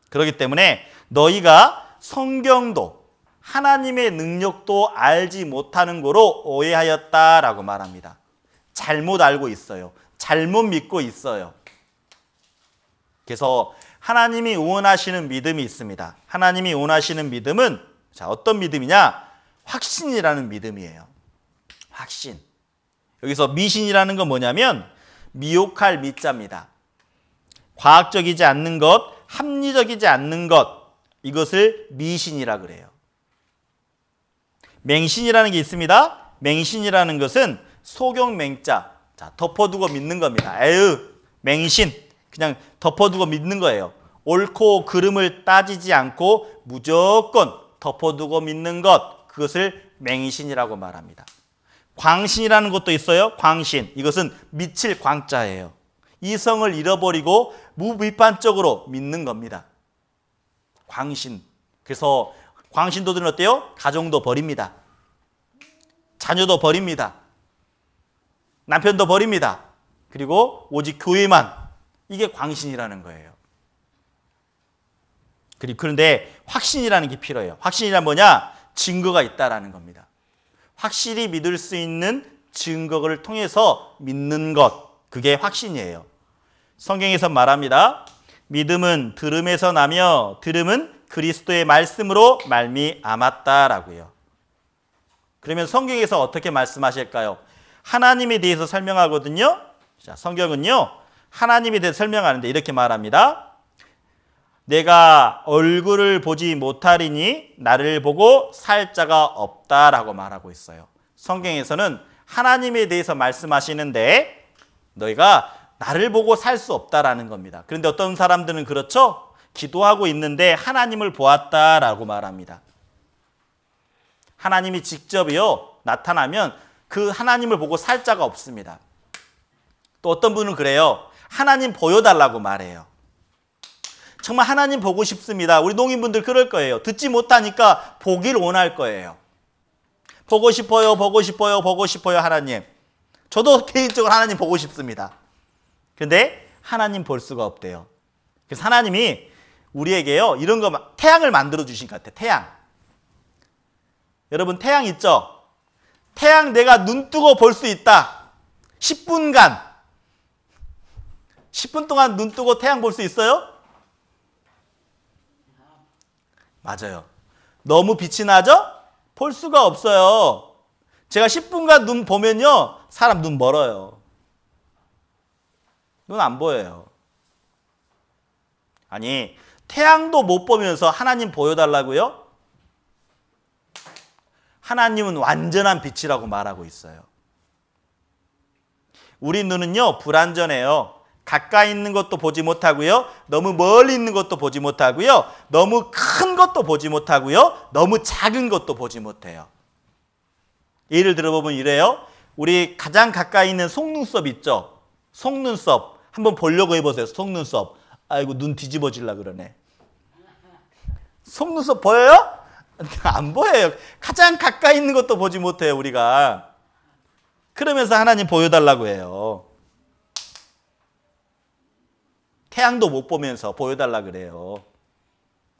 Speaker 1: 그렇기 때문에 너희가 성경도 하나님의 능력도 알지 못하는 거로 오해하였다라고 말합니다. 잘못 알고 있어요. 잘못 믿고 있어요. 그래서 하나님이 원하시는 믿음이 있습니다. 하나님이 원하시는 믿음은 자, 어떤 믿음이냐? 확신이라는 믿음이에요. 확신. 여기서 미신이라는 건 뭐냐면 미혹할 미자입니다. 과학적이지 않는 것, 합리적이지 않는 것, 이것을 미신이라 그래요. 맹신이라는 게 있습니다. 맹신이라는 것은 소경맹자, 자, 덮어두고 믿는 겁니다. 에휴, 맹신, 그냥 덮어두고 믿는 거예요. 옳고 그름을 따지지 않고 무조건 덮어두고 믿는 것, 그것을 맹신이라고 말합니다. 광신이라는 것도 있어요. 광신, 이것은 미칠 광자예요. 이성을 잃어버리고 무비판적으로 믿는 겁니다. 광신. 그래서 광신도들은 어때요? 가정도 버립니다. 자녀도 버립니다. 남편도 버립니다. 그리고 오직 교회만. 이게 광신이라는 거예요. 그런데 확신이라는 게 필요해요. 확신이란 뭐냐? 증거가 있다라는 겁니다. 확실히 믿을 수 있는 증거를 통해서 믿는 것, 그게 확신이에요. 성경에서 말합니다. 믿음은 들음에서 나며 들음은 그리스도의 말씀으로 말미암았다라고요. 그러면 성경에서 어떻게 말씀하실까요? 하나님에 대해서 설명하거든요. 자, 성경은요, 하나님에 대해서 설명하는데 이렇게 말합니다. 내가 얼굴을 보지 못하리니 나를 보고 살 자가 없다라고 말하고 있어요. 성경에서는 하나님에 대해서 말씀하시는데 너희가 나를 보고 살 수 없다라는 겁니다. 그런데 어떤 사람들은 그렇죠? 기도하고 있는데 하나님을 보았다라고 말합니다. 하나님이 직접이요 나타나면 그 하나님을 보고 살 자가 없습니다. 또 어떤 분은 그래요. 하나님 보여달라고 말해요. 정말 하나님 보고 싶습니다. 우리 농인분들 그럴 거예요. 듣지 못하니까 보기를 원할 거예요. 보고 싶어요, 보고 싶어요, 보고 싶어요, 하나님. 저도 개인적으로 하나님 보고 싶습니다. 그런데 하나님 볼 수가 없대요. 그래서 하나님이 우리에게요, 이런 거, 태양을 만들어 주신 것 같아요. 태양. 여러분, 태양 있죠? 태양 내가 눈 뜨고 볼 수 있다. 10분간. 10분 동안 눈 뜨고 태양 볼 수 있어요? 맞아요. 너무 빛이 나죠? 볼 수가 없어요. 제가 10분간 눈 보면요, 사람 눈 멀어요. 눈 안 보여요. 아니, 태양도 못 보면서 하나님 보여달라고요? 하나님은 완전한 빛이라고 말하고 있어요. 우리 눈은요, 불완전해요. 가까이 있는 것도 보지 못하고요, 너무 멀리 있는 것도 보지 못하고요, 너무 큰 것도 보지 못하고요, 너무 작은 것도 보지 못해요. 예를 들어보면 이래요. 우리 가장 가까이 있는 속눈썹 있죠? 속눈썹 한번 보려고 해보세요. 속눈썹. 아이고, 눈 뒤집어질라 그러네. 속눈썹 보여요? 안 보여요. 가장 가까이 있는 것도 보지 못해요, 우리가. 그러면서 하나님 보여달라고 해요. 태양도 못 보면서 보여달라고 그래요.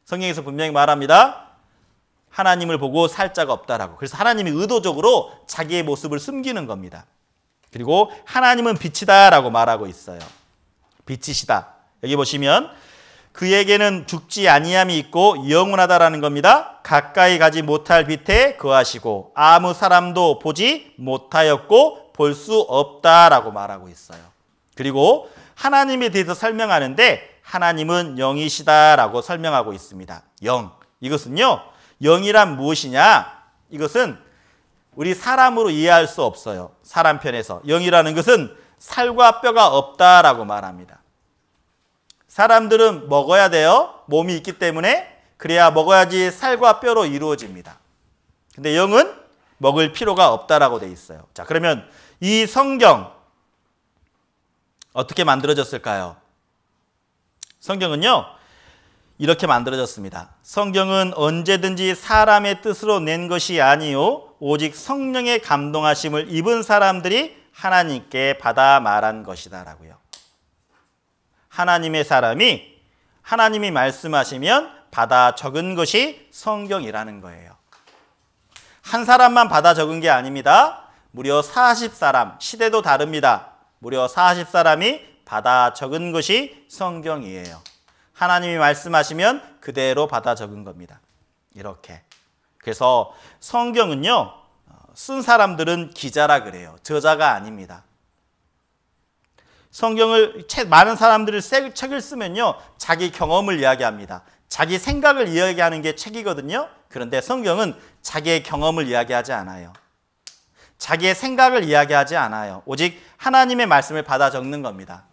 Speaker 1: 성경에서 분명히 말합니다. 하나님을 보고 살 자가 없다라고. 그래서 하나님이 의도적으로 자기의 모습을 숨기는 겁니다. 그리고 하나님은 빛이다라고 말하고 있어요. 빛이시다. 여기 보시면 그에게는 죽지 아니함이 있고 영원하다라는 겁니다. 가까이 가지 못할 빛에 거하시고 아무 사람도 보지 못하였고 볼 수 없다라고 말하고 있어요. 그리고 하나님에 대해서 설명하는데 하나님은 영이시다라고 설명하고 있습니다. 영. 이것은요, 영이란 무엇이냐? 이것은 우리 사람으로 이해할 수 없어요. 사람 편에서. 영이라는 것은 살과 뼈가 없다라고 말합니다. 사람들은 먹어야 돼요. 몸이 있기 때문에. 그래야 먹어야지 살과 뼈로 이루어집니다. 근데 영은 먹을 필요가 없다라고 돼 있어요. 자, 그러면 이 성경 어떻게 만들어졌을까요? 성경은요, 이렇게 만들어졌습니다. 성경은 언제든지 사람의 뜻으로 낸 것이 아니요 오직 성령의 감동하심을 입은 사람들이 하나님께 받아 말한 것이다라고요. 하나님의 사람이 하나님이 말씀하시면 받아 적은 것이 성경이라는 거예요. 한 사람만 받아 적은 게 아닙니다. 무려 40사람, 시대도 다릅니다. 무려 40사람이 받아 적은 것이 성경이에요. 하나님이 말씀하시면 그대로 받아 적은 겁니다. 이렇게. 그래서 성경은요, 쓴 사람들은 기자라 그래요. 저자가 아닙니다. 성경을 많은 사람들이 책을 쓰면요, 자기 경험을 이야기합니다. 자기 생각을 이야기하는 게 책이거든요. 그런데 성경은 자기의 경험을 이야기하지 않아요. 자기의 생각을 이야기하지 않아요. 오직 하나님의 말씀을 받아 적는 겁니다.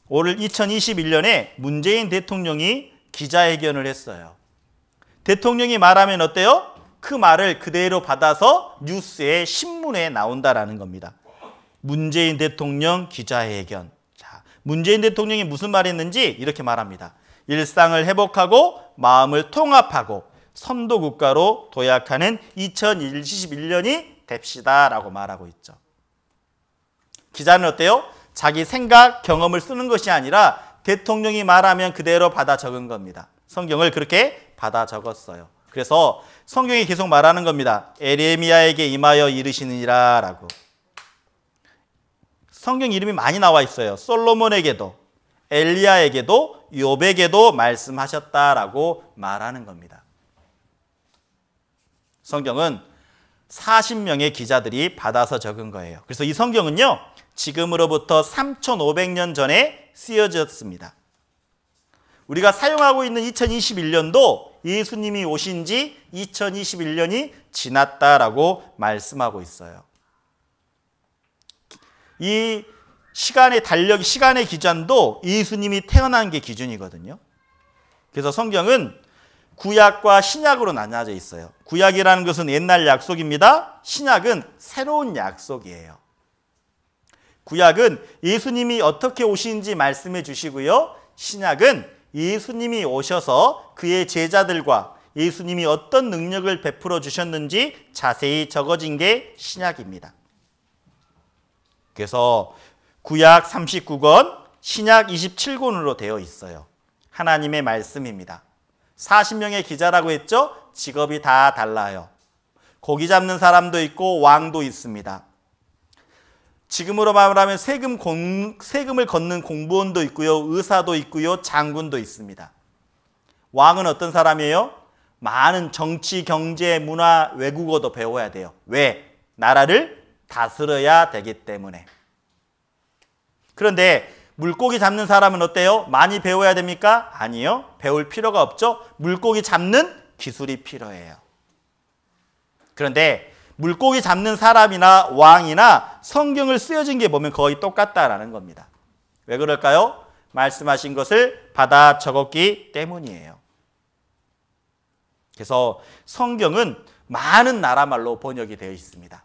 Speaker 1: 올 2021년에 문재인 대통령이 기자회견을 했어요. 대통령이 말하면 어때요? 그 말을 그대로 받아서 뉴스에 신문에 나온다라는 겁니다. 문재인 대통령 기자회견. 자, 문재인 대통령이 무슨 말 했는지 이렇게 말합니다. 일상을 회복하고 마음을 통합하고 선도국가로 도약하는 2021년이 됩시다라고 말하고 있죠. 기자는 어때요? 자기 생각, 경험을 쓰는 것이 아니라 대통령이 말하면 그대로 받아 적은 겁니다. 성경을 그렇게 받아 적었어요. 그래서 성경이 계속 말하는 겁니다. 에레미야에게 임하여 이르시느니라 라고. 성경 이름이 많이 나와 있어요. 솔로몬에게도, 엘리야에게도, 욥에게도 말씀하셨다라고 말하는 겁니다. 성경은 40명의 기자들이 받아서 적은 거예요. 그래서 이 성경은요, 지금으로부터 3,500년 전에 쓰여졌습니다. 우리가 사용하고 있는 2021년도 예수님이 오신 지 2021년이 지났다라고 말씀하고 있어요. 이 시간의 달력, 시간의 기준도 예수님이 태어난 게 기준이거든요. 그래서 성경은 구약과 신약으로 나뉘어져 있어요. 구약이라는 것은 옛날 약속입니다. 신약은 새로운 약속이에요. 구약은 예수님이 어떻게 오신지 말씀해 주시고요. 신약은 예수님이 오셔서 그의 제자들과 예수님이 어떤 능력을 베풀어 주셨는지 자세히 적어진 게 신약입니다. 그래서 구약 39권, 신약 27권으로 되어 있어요. 하나님의 말씀입니다. 40명의 기자라고 했죠? 직업이 다 달라요. 고기 잡는 사람도 있고 왕도 있습니다. 지금으로 말하면 세금을 걷는 공무원도 있고요. 의사도 있고요. 장군도 있습니다. 왕은 어떤 사람이에요? 많은 정치, 경제, 문화, 외국어도 배워야 돼요. 왜? 나라를 다스려야 되기 때문에. 그런데 물고기 잡는 사람은 어때요? 많이 배워야 됩니까? 아니요. 배울 필요가 없죠. 물고기 잡는 기술이 필요해요. 그런데 물고기 잡는 사람이나 왕이나 성경을 쓰여진 게 보면 거의 똑같다라는 겁니다. 왜 그럴까요? 말씀하신 것을 받아 적었기 때문이에요. 그래서 성경은 많은 나라 말로 번역이 되어 있습니다.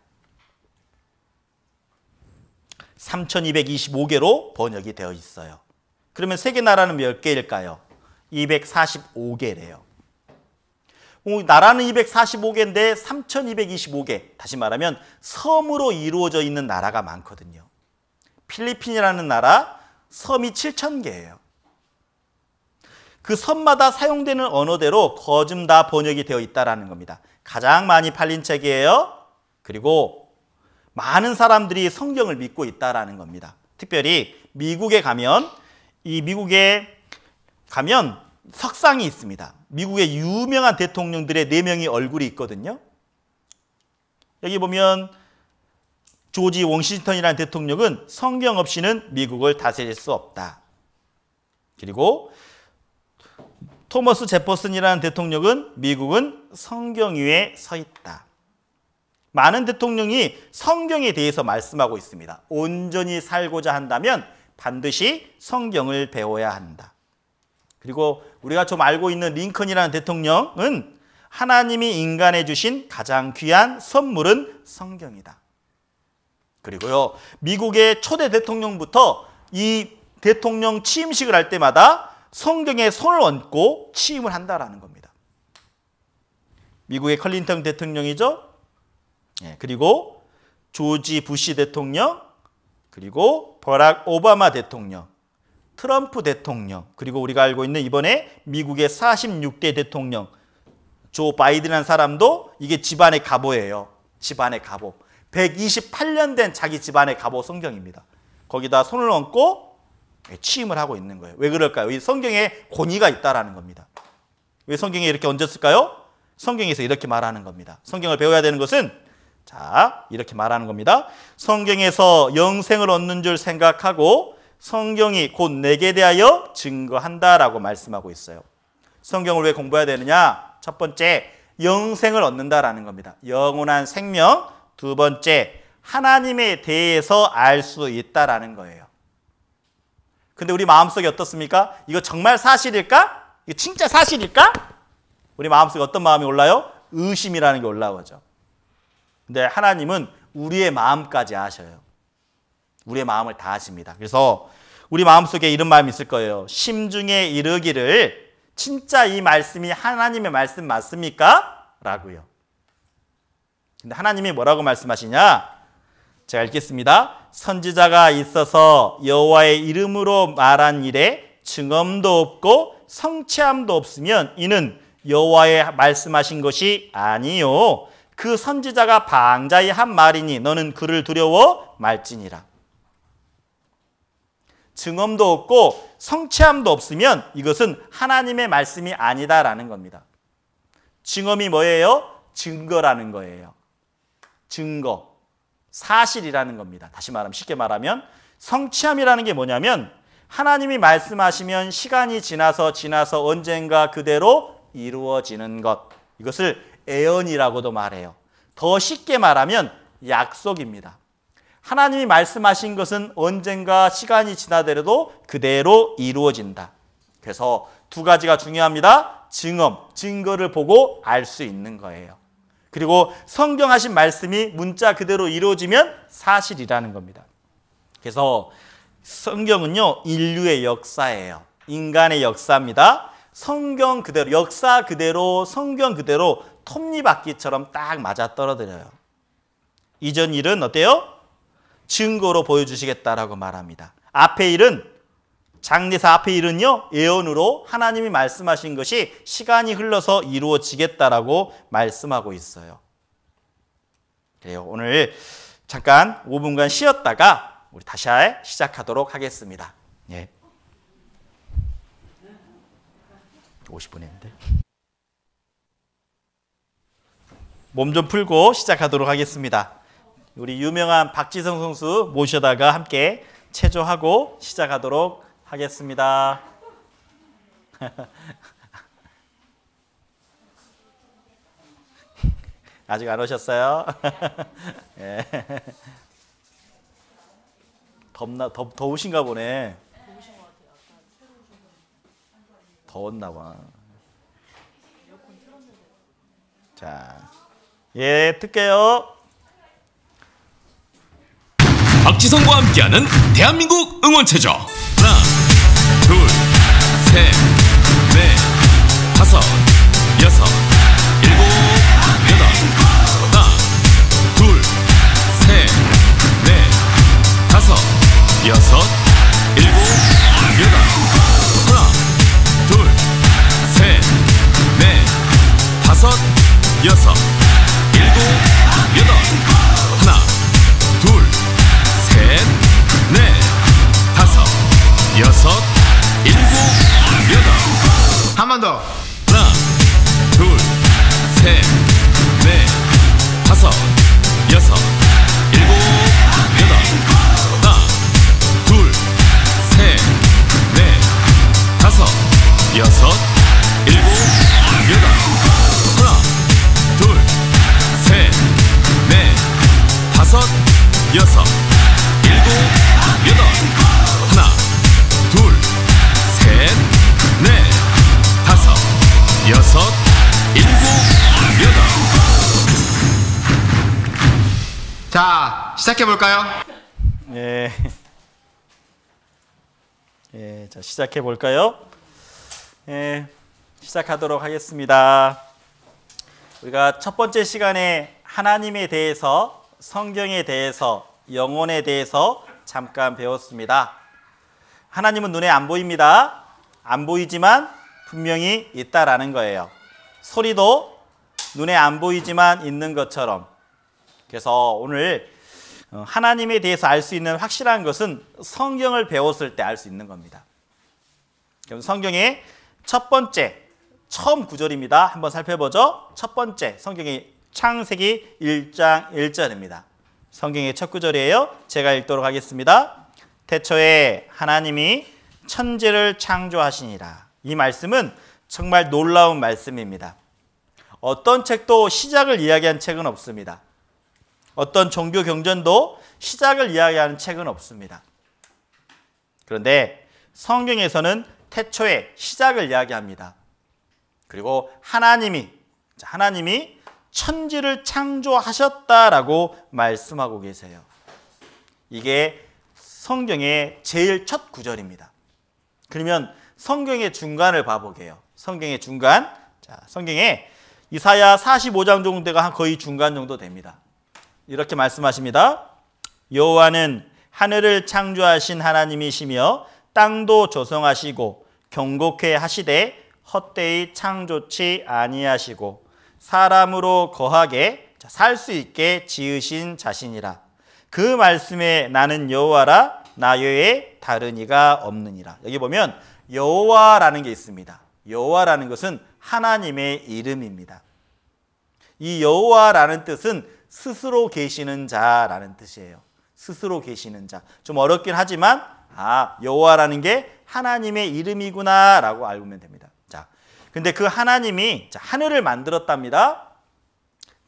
Speaker 1: 3225개로 번역이 되어 있어요. 그러면 세계 나라는 몇 개일까요? 245개래요. 나라는 245개인데 3225개, 다시 말하면 섬으로 이루어져 있는 나라가 많거든요. 필리핀이라는 나라 섬이 7000개예요. 그 섬마다 사용되는 언어대로 거좀 다 번역이 되어 있다는 겁니다. 가장 많이 팔린 책이에요. 그리고 많은 사람들이 성경을 믿고 있다는 겁니다. 특별히 미국에 가면 석상이 있습니다. 미국의 유명한 대통령들의 4명의 얼굴이 있거든요. 여기 보면 조지 워싱턴이라는 대통령은 성경 없이는 미국을 다스릴 수 없다. 그리고 토머스 제퍼슨이라는 대통령은 미국은 성경 위에 서 있다. 많은 대통령이 성경에 대해서 말씀하고 있습니다. 온전히 살고자 한다면 반드시 성경을 배워야 한다. 그리고 우리가 좀 알고 있는 링컨이라는 대통령은 하나님이 인간에 주신 가장 귀한 선물은 성경이다. 그리고요, 미국의 초대 대통령부터 이 대통령 취임식을 할 때마다 성경에 손을 얹고 취임을 한다라는 겁니다. 미국의 클린턴 대통령이죠. 그리고 조지 부시 대통령, 그리고 버락 오바마 대통령, 트럼프 대통령, 그리고 우리가 알고 있는 이번에 미국의 46대 대통령 조 바이든이라는 사람도 이게 집안의 갑오예요. 집안의 갑오. 128년 된 자기 집안의 갑오 성경입니다. 거기다 손을 얹고 취임을 하고 있는 거예요. 왜 그럴까요? 이 성경에 권위가 있다라는 겁니다. 왜 성경에 이렇게 얹었을까요? 성경에서 이렇게 말하는 겁니다. 성경을 배워야 되는 것은 이렇게 말하는 겁니다. 성경에서 영생을 얻는 줄 생각하고 성경이 곧 내게 대하여 증거한다라고 말씀하고 있어요. 성경을 왜 공부해야 되느냐? 첫 번째, 영생을 얻는다라는 겁니다. 영원한 생명. 두 번째, 하나님에 대해서 알 수 있다라는 거예요. 근데 우리 마음속에 어떻습니까? 이거 정말 사실일까? 이거 진짜 사실일까? 우리 마음속에 어떤 마음이 올라요? 의심이라는 게 올라오죠. 근데 하나님은 우리의 마음까지 아셔요. 우리의 마음을 다 아십니다. 그래서 우리 마음속에 이런 마음이 있을 거예요. 심중에 이르기를 진짜 이 말씀이 하나님의 말씀 맞습니까? 라고요. 근데 하나님이 뭐라고 말씀하시냐? 제가 읽겠습니다. 선지자가 있어서 여호와의 이름으로 말한 일에 증언도 없고 성취함도 없으면 이는 여호와의 말씀하신 것이 아니요 그 선지자가 방자히 한 말이니 너는 그를 두려워 말지니라. 증언도 없고 성취함도 없으면 이것은 하나님의 말씀이 아니다라는 겁니다. 증언이 뭐예요? 증거라는 거예요. 증거, 사실이라는 겁니다. 다시 말하면, 쉽게 말하면 성취함이라는 게 뭐냐면 하나님이 말씀하시면 시간이 지나서 언젠가 그대로 이루어지는 것, 이것을 애언이라고도 말해요. 더 쉽게 말하면 약속입니다. 하나님이 말씀하신 것은 언젠가 시간이 지나더라도 그대로 이루어진다. 그래서 두 가지가 중요합니다. 증거를 보고 알 수 있는 거예요. 그리고 성경하신 말씀이 문자 그대로 이루어지면 사실이라는 겁니다. 그래서 성경은요, 인류의 역사예요. 인간의 역사입니다. 성경 그대로, 역사 그대로, 성경 그대로 톱니바퀴처럼 딱 맞아떨어져요. 이전 일은 어때요? 증거로 보여주시겠다라고 말합니다. 앞에 일은 장례사 앞에 일은요 예언으로 하나님이 말씀하신 것이 시간이 흘러서 이루어지겠다라고 말씀하고 있어요. 그래요. 오늘 잠깐 5분간 쉬었다가 우리 다시 시작하도록 하겠습니다. 예. 50분인데. 몸 좀 풀고 시작하도록 하겠습니다. 우리 유명한 박지성 선수 모셔다가 함께 체조하고 시작하도록 하겠습니다. 아직 안 오셨어요? 예. 더우신가 보네. 더웠나 봐. 자, 예, 틀게요.
Speaker 10: 박지성과 함께하는 대한민국 응원체조. 하나, 둘, 셋, 넷, 다섯, 여섯, 일곱, 여덟. 하나, 둘, 셋, 넷, 다섯, 여섯, 일곱, 여덟. 하나, 둘, 셋, 넷, 다섯, 여섯, 일곱, 여덟. 하나, 둘, 셋, 넷, 다섯, 여섯, 일곱, 여덟.
Speaker 6: 한 번 더.
Speaker 10: 하나, 둘, 셋, 넷, 다섯, 여섯, 일곱, 여덟. 하나, 둘, 셋, 넷, 다섯, 여섯, 일곱, 여덟. 하나, 둘, 셋, 넷, 다섯, 여섯, 일곱, 여덟. 하나, 둘, 셋, 넷, 다섯, 여섯, 일곱, 여덟.
Speaker 6: 자, 시작해볼까요?
Speaker 1: 예. 예, 자, 시작해 볼까요? 예, 시작하도록 하겠습니다. 우리가 첫 번째 시간에 하나님에 대해서, 성경에 대해서, 영혼에 대해서 잠깐 배웠습니다. 하나님은 눈에 안 보입니다. 안 보이지만 분명히 있다라는 거예요. 소리도 눈에 안 보이지만 있는 것처럼. 그래서 오늘 하나님에 대해서 알 수 있는 확실한 것은 성경을 배웠을 때 알 수 있는 겁니다. 그럼 성경의 첫 번째, 처음 구절입니다. 한번 살펴보죠. 첫 번째, 성경의 창세기 1장 1절입니다. 성경의 첫 구절이에요. 제가 읽도록 하겠습니다. 태초에 하나님이 천지를 창조하시니라. 이 말씀은 정말 놀라운 말씀입니다. 어떤 책도 시작을 이야기한 책은 없습니다. 어떤 종교 경전도 시작을 이야기하는 책은 없습니다. 그런데 성경에서는 태초에 시작을 이야기합니다. 그리고 하나님이 천지를 창조하셨다라고 말씀하고 계세요. 이게 성경의 제일 첫 구절입니다. 그러면 성경의 중간을 봐보게요. 성경의 중간. 자, 성경에 이사야 45장 정도가 거의 중간 정도 됩니다. 이렇게 말씀하십니다. 여호와는 하늘을 창조하신 하나님이시며 땅도 조성하시고 경곡해 하시되 헛되이 창조치 아니하시고 사람으로 거하게 살 수 있게 지으신 자신이라. 그 말씀에 나는 여호와라 나 외에 다른 이가 없느니라. 여기 보면 여호와라는 게 있습니다. 여호와라는 것은 하나님의 이름입니다. 이 여호와라는 뜻은 스스로 계시는 자라는 뜻이에요. 스스로 계시는 자. 좀 어렵긴 하지만 여호와라는 게 하나님의 이름이구나라고 알면 됩니다. 자, 근데 그 하나님이 하늘을 만들었답니다.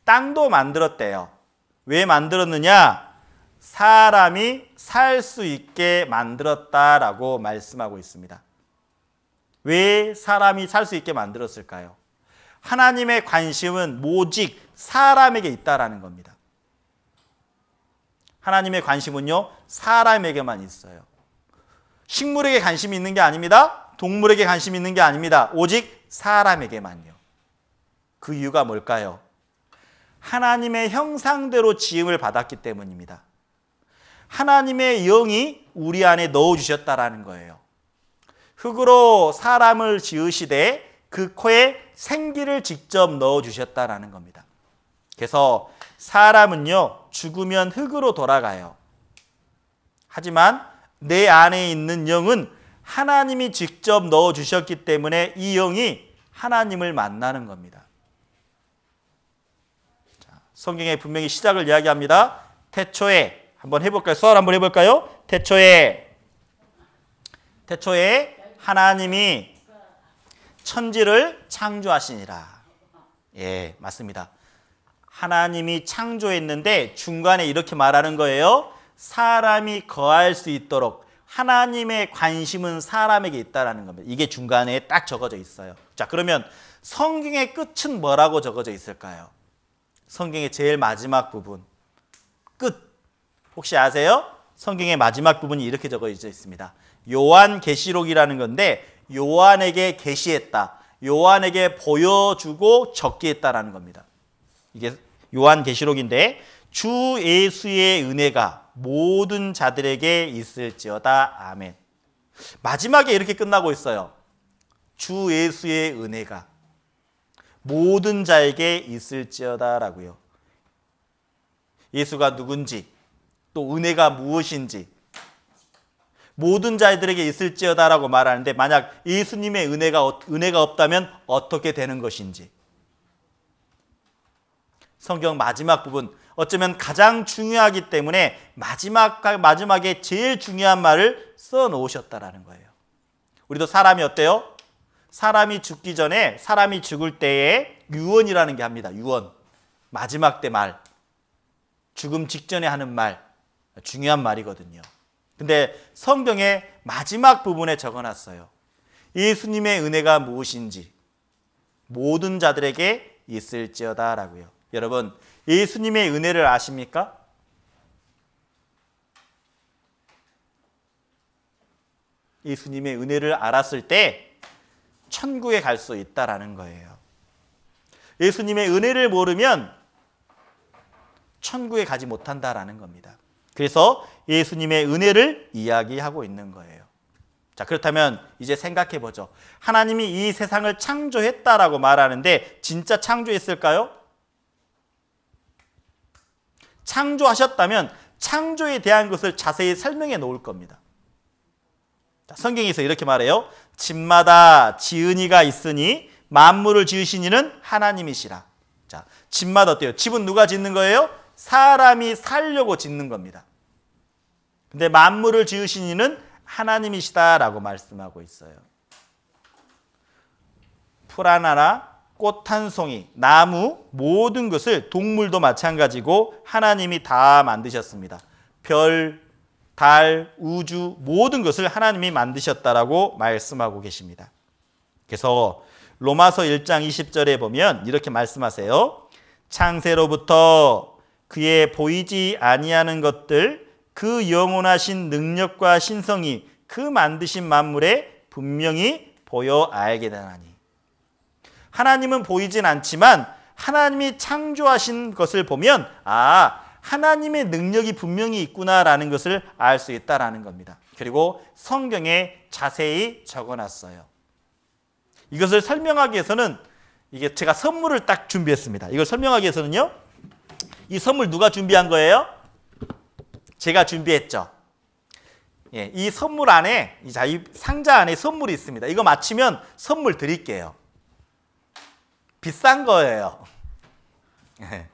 Speaker 1: 땅도 만들었대요. 왜 만들었느냐? 사람이 살 수 있게 만들었다라고 말씀하고 있습니다. 왜 사람이 살 수 있게 만들었을까요? 하나님의 관심은 오직 사람에게 있다라는 겁니다. 하나님의 관심은요, 사람에게만 있어요. 식물에게 관심이 있는 게 아닙니다. 동물에게 관심이 있는 게 아닙니다. 오직 사람에게만요. 그 이유가 뭘까요? 하나님의 형상대로 지음을 받았기 때문입니다. 하나님의 영이 우리 안에 넣어주셨다라는 거예요. 흙으로 사람을 지으시되 그 코에 생기를 직접 넣어주셨다라는 겁니다. 그래서 사람은요, 죽으면 흙으로 돌아가요. 하지만 내 안에 있는 영은 하나님이 직접 넣어주셨기 때문에 이 영이 하나님을 만나는 겁니다. 자, 성경에 분명히 시작을 이야기합니다. 태초에 한번 해볼까요? 수학 한번 해볼까요? 태초에 하나님이 천지를 창조하시니라. 예, 맞습니다. 하나님이 창조했는데 중간에 이렇게 말하는 거예요. 사람이 거할 수 있도록 하나님의 관심은 사람에게 있다라는 겁니다. 이게 중간에 딱 적어져 있어요. 자, 그러면 성경의 끝은 뭐라고 적어져 있을까요? 성경의 제일 마지막 부분, 끝. 혹시 아세요? 성경의 마지막 부분이 이렇게 적어져 있습니다. 요한계시록이라는 건데 요한에게 계시했다. 요한에게 보여주고 적게 했다라는 겁니다. 이게 요한계시록인데 주 예수의 은혜가 모든 자들에게 있을지어다. 아멘. 마지막에 이렇게 끝나고 있어요. 주 예수의 은혜가 모든 자에게 있을지어다 라고요. 예수가 누군지 또 은혜가 무엇인지 모든 자들에게 있을지어다 라고 말하는데 만약 예수님의 은혜가 없다면 어떻게 되는 것인지 성경 마지막 부분 어쩌면 가장 중요하기 때문에 마지막에 제일 중요한 말을 써놓으셨다라는 거예요. 우리도 사람이 어때요? 사람이 죽기 전에 사람이 죽을 때에 유언이라는 게 합니다. 유언. 마지막 때 말. 죽음 직전에 하는 말. 중요한 말이거든요. 근데 성경의 마지막 부분에 적어놨어요. 예수님의 은혜가 무엇인지 모든 자들에게 있을지어다 라고요. 여러분, 예수님의 은혜를 아십니까? 예수님의 은혜를 알았을 때 천국에 갈 수 있다라는 거예요. 예수님의 은혜를 모르면 천국에 가지 못한다라는 겁니다. 그래서 예수님의 은혜를 이야기하고 있는 거예요. 자, 그렇다면 이제 생각해 보죠. 하나님이 이 세상을 창조했다라고 말하는데 진짜 창조했을까요? 창조하셨다면 창조에 대한 것을 자세히 설명해 놓을 겁니다. 자, 성경에서 이렇게 말해요. 집마다 지은이가 있으니 만물을 지으신 이는 하나님이시라. 자, 집마다 어때요? 집은 누가 짓는 거예요? 사람이 살려고 짓는 겁니다. 근데 만물을 지으신 이는 하나님이시다라고 말씀하고 있어요. 풀 하나나 꽃 한 송이, 나무, 모든 것을 동물도 마찬가지고 하나님이 다 만드셨습니다. 별, 달, 우주 모든 것을 하나님이 만드셨다라고 말씀하고 계십니다. 그래서 로마서 1장 20절에 보면 이렇게 말씀하세요. 창세로부터 그의 보이지 아니하는 것들, 그 영원하신 능력과 신성이 그 만드신 만물에 분명히 보여 알게 되나니. 하나님은 보이진 않지만 하나님이 창조하신 것을 보면 하나님의 능력이 분명히 있구나라는 것을 알 수 있다라는 겁니다. 그리고 성경에 자세히 적어놨어요. 이것을 설명하기 위해서는 이게 제가 선물을 딱 준비했습니다. 이걸 설명하기 위해서는요. 이 선물 누가 준비한 거예요? 제가 준비했죠. 예, 이 선물 안에 이 상자 안에 선물이 있습니다. 이거 맞히면 선물 드릴게요. 비싼 거예요. 예.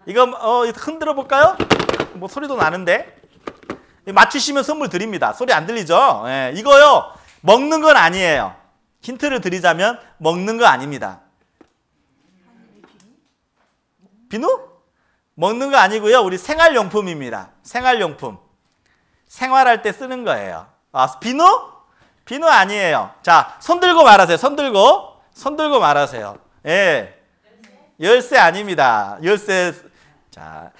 Speaker 1: 이거 흔들어 볼까요? 뭐 소리도 나는데. 맞추시면 선물 드립니다. 소리 안 들리죠? 예, 이거요. 먹는 건 아니에요. 힌트를 드리자면 먹는 거 아닙니다. 비누? 먹는 거 아니고요. 우리 생활용품입니다. 생활용품. 생활할 때 쓰는 거예요. 비누? 비누 아니에요. 자, 손 들고 말하세요. 손 들고 말하세요. 예. 열쇠 아닙니다. 열쇠. 자,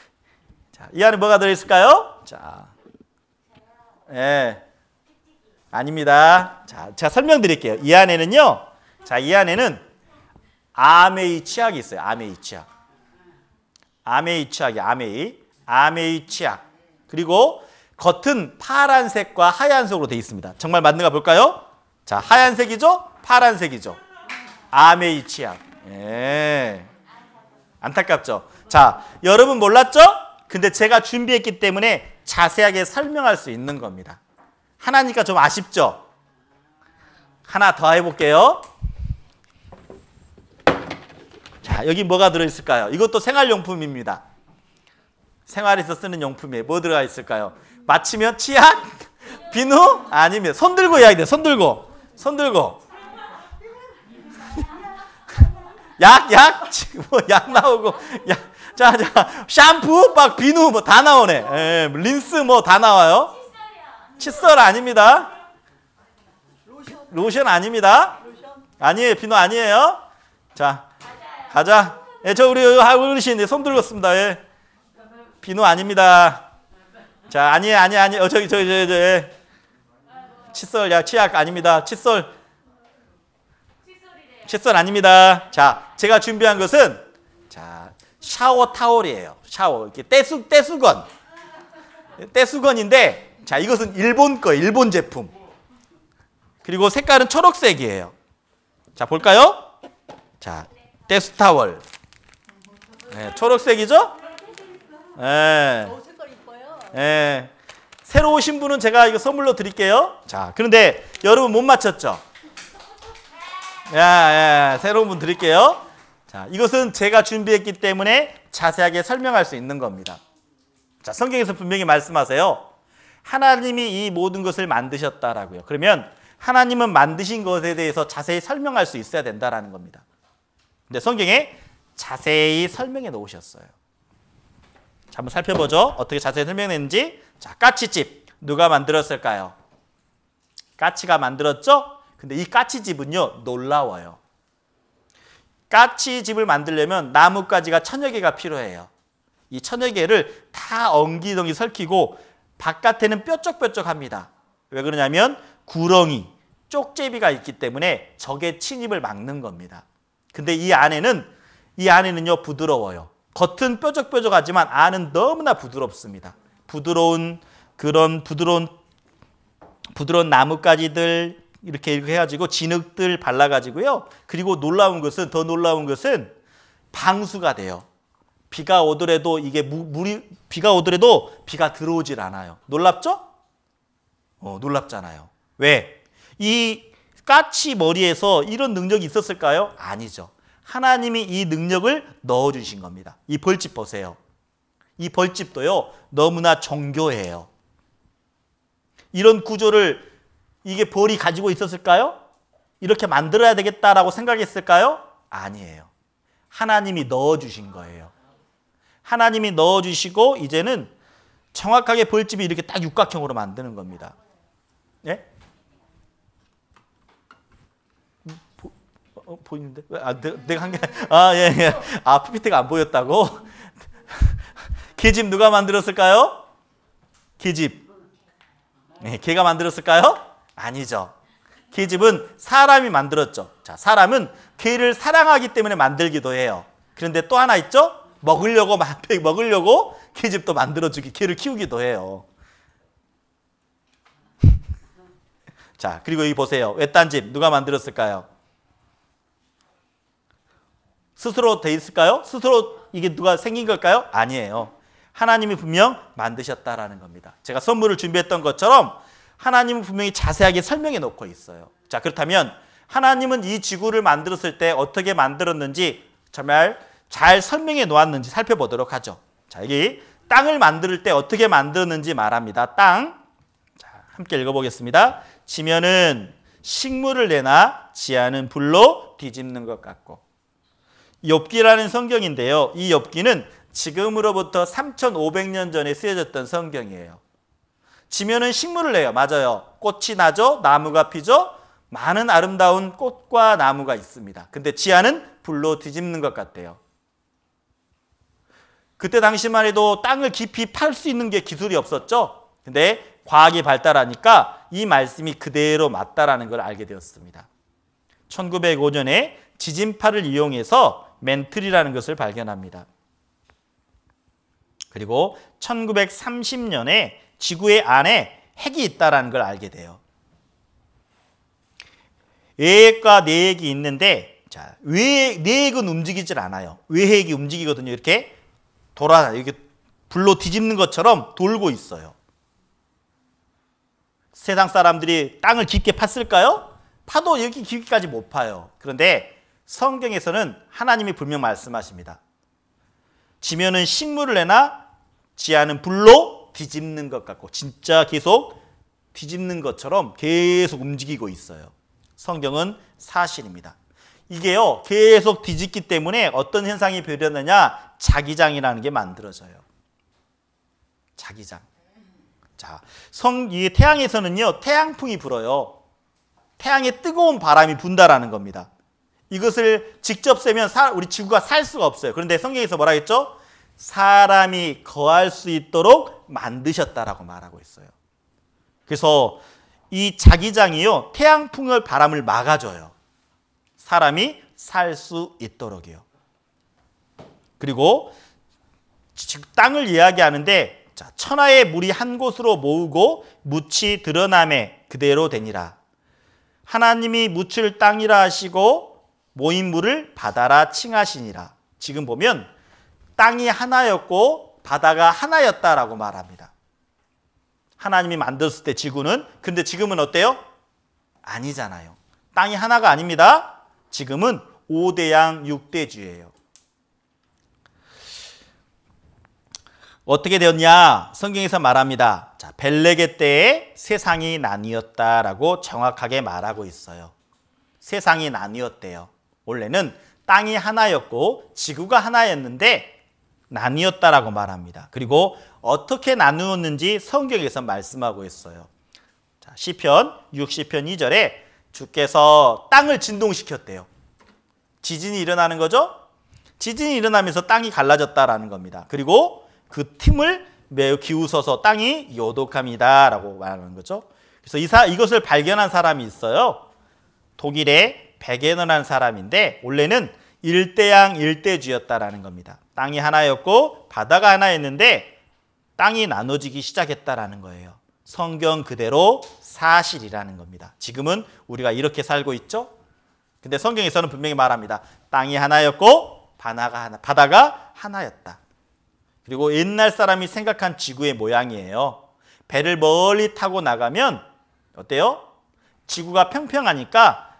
Speaker 1: 이 안에 뭐가 들어있을까요? 자, 예. 아닙니다. 자, 제가 설명드릴게요. 이 안에는요. 자, 이 안에는 아메이 치약이 있어요. 아메이 치약. 아메이 치약이 아메이 치약. 그리고 겉은 파란색과 하얀색으로 되어 있습니다. 정말 맞는가 볼까요? 자, 하얀색이죠? 파란색이죠? 아메이 치약. 예. 안타깝죠? 자, 여러분 몰랐죠? 근데 제가 준비했기 때문에 자세하게 설명할 수 있는 겁니다. 하나니까 좀 아쉽죠? 하나 더 해볼게요. 자, 여기 뭐가 들어있을까요? 이것도 생활용품입니다. 생활에서 쓰는 용품에 뭐 들어가 있을까요? 맞히면 치약? 비누? 아니면 손 들고 해야 돼. 손 들고. 손 들고. 약? 뭐 약 나오고. 약. 자, 샴푸, 막 비누 뭐 다 나오네. 예, 린스 뭐 다 나와요. 칫솔 아닙니다. 로션 아닙니다. 아니에요. 비누 아니에요. 자, 가자. 예, 저 우리 어르신 손 들었습니다. 예. 비누 아닙니다. 자, 아니에요. 저기, 예. 칫솔, 야, 치약 아닙니다. 칫솔 아닙니다. 자, 제가 준비한 것은 자, 샤워 타월이에요. 샤워 이렇게 떼수건인데, 자, 이것은 일본 거, 일본 제품. 그리고 색깔은 초록색이에요. 자, 볼까요? 자, 떼수 타월. 네, 초록색이죠? 예. 예. 새로 오신 분은 제가 이거 선물로 드릴게요. 자, 그런데 여러분 못 맞췄죠? 새로운 분 드릴게요. 자, 이것은 제가 준비했기 때문에 자세하게 설명할 수 있는 겁니다. 자, 성경에서 분명히 말씀하세요. 하나님이 이 모든 것을 만드셨다라고요. 그러면 하나님은 만드신 것에 대해서 자세히 설명할 수 있어야 된다라는 겁니다. 근데 성경에 자세히 설명해 놓으셨어요. 자, 한번 살펴보죠. 어떻게 자세히 설명했는지. 자, 까치집 누가 만들었을까요? 까치가 만들었죠? 근데 이 까치집은요, 놀라워요. 까치집을 만들려면 나뭇가지가 1000여 개가 필요해요. 이 1000여 개를 다 엉기덩이 설키고 바깥에는 뾰족뾰족합니다. 왜 그러냐면 구렁이, 쪽제비가 있기 때문에 적의 침입을 막는 겁니다. 근데 이 안에는요, 부드러워요. 겉은 뾰족뾰족하지만 안은 너무나 부드럽습니다. 부드러운 나뭇가지들 이렇게 해가지고 진흙들 발라가지고요. 그리고 더 놀라운 것은 방수가 돼요. 비가 오더라도 비가 들어오질 않아요. 놀랍죠? 놀랍잖아요. 왜? 이 까치 머리에서 이런 능력이 있었을까요? 아니죠. 하나님이 이 능력을 넣어주신 겁니다. 이 벌집 보세요. 이 벌집도요, 너무나 정교해요. 이런 구조를 이게 벌이 가지고 있었을까요? 이렇게 만들어야 되겠다라고 생각했을까요? 아니에요. 하나님이 넣어주신 거예요. 하나님이 넣어주시고 이제는 정확하게 벌집이 이렇게 딱 육각형으로 만드는 겁니다. 예? 보이는데? 내가 한 게, 예. PPT가 안 보였다고? 계집 누가 만들었을까요? 계집. 네, 걔가 만들었을까요? 아니죠. 계집은 사람이 만들었죠. 자, 사람은 개를 사랑하기 때문에 만들기도 해요. 그런데 또 하나 있죠? 먹으려고 계집도 만들어주기, 개를 키우기도 해요. 자, 그리고 여기 보세요. 외딴집 누가 만들었을까요? 스스로 돼 있을까요? 스스로 이게 누가 생긴 걸까요? 아니에요. 하나님이 분명 만드셨다라는 겁니다. 제가 선물을 준비했던 것처럼 하나님은 분명히 자세하게 설명해 놓고 있어요. 자, 그렇다면 하나님은 이 지구를 만들었을 때 어떻게 만들었는지 정말 잘 설명해 놓았는지 살펴보도록 하죠. 자, 여기 땅을 만들 때 어떻게 만드는지 말합니다. 땅. 자, 함께 읽어보겠습니다. 지면은 식물을 내나 지하는 불로 뒤집는 것 같고. 욥기라는 성경인데요. 이 욥기는 지금으로부터 3,500년 전에 쓰여졌던 성경이에요. 지면은 식물을 내요. 맞아요. 꽃이 나죠. 나무가 피죠. 많은 아름다운 꽃과 나무가 있습니다. 근데 지하는 불로 뒤집는 것 같대요. 그때 당시만 해도 땅을 깊이 팔 수 있는 게 기술이 없었죠. 근데 과학이 발달하니까 이 말씀이 그대로 맞다라는 걸 알게 되었습니다. 1905년에 지진파를 이용해서 멘틀이라는 것을 발견합니다. 그리고 1930년에 지구의 안에 핵이 있다는 걸 알게 돼요. 외핵과 내핵이 있는데, 자, 내핵은 움직이질 않아요. 외핵이 움직이거든요. 이렇게 이렇게 불로 뒤집는 것처럼 돌고 있어요. 세상 사람들이 땅을 깊게 팠을까요? 파도 이렇게 깊이까지 못 파요. 그런데 성경에서는 하나님이 분명 말씀하십니다. 지면은 식물을 내나 지하는 불로 뒤집는 것 같고, 진짜 계속 뒤집는 것처럼 계속 움직이고 있어요. 성경은 사실입니다. 이게요, 계속 뒤집기 때문에 어떤 현상이 벌어지느냐, 자기장이라는 게 만들어져요. 자기장. 자, 이 태양에서는요, 태양풍이 불어요. 태양에 뜨거운 바람이 분다라는 겁니다. 이것을 직접 쐬면 우리 지구가 살 수가 없어요. 그런데 성경에서 뭐라 했죠? 사람이 거할 수 있도록 만드셨다라고 말하고 있어요. 그래서 이 자기장이요, 태양풍을 바람을 막아줘요. 사람이 살 수 있도록이요. 그리고 땅을 이야기하는데, 자, 천하의 물이 한 곳으로 모으고 묻이 드러남에 그대로 되니라. 하나님이 묻을 땅이라 하시고 모인 물을 바다라 칭하시니라. 지금 보면 땅이 하나였고 바다가 하나였다라고 말합니다. 하나님이 만들었을 때 지구는, 근데 지금은 어때요? 아니잖아요. 땅이 하나가 아닙니다. 지금은 5대양 6대주예요. 어떻게 되었냐? 성경에서 말합니다. 자, 벨레게 때에 세상이 나뉘었다라고 정확하게 말하고 있어요. 세상이 나뉘었대요. 원래는 땅이 하나였고 지구가 하나였는데 나뉘었다라고 말합니다. 그리고 어떻게 나누었는지 성경에서 말씀하고 있어요. 자, 시편 60편 2절에 주께서 땅을 진동시켰대요. 지진이 일어나는 거죠? 지진이 일어나면서 땅이 갈라졌다라는 겁니다. 그리고 그 틈을 매우 기우서서 땅이 요독합니다라고 말하는 거죠. 그래서 이것을 발견한 사람이 있어요. 독일의 베게너라는 사람인데, 원래는 일대양 일대주였다라는 겁니다. 땅이 하나였고 바다가 하나였는데 땅이 나눠지기 시작했다라는 거예요. 성경 그대로 사실이라는 겁니다. 지금은 우리가 이렇게 살고 있죠? 근데 성경에서는 분명히 말합니다. 땅이 하나였고 바다가 하나였다. 그리고 옛날 사람이 생각한 지구의 모양이에요. 배를 멀리 타고 나가면 어때요? 지구가 평평하니까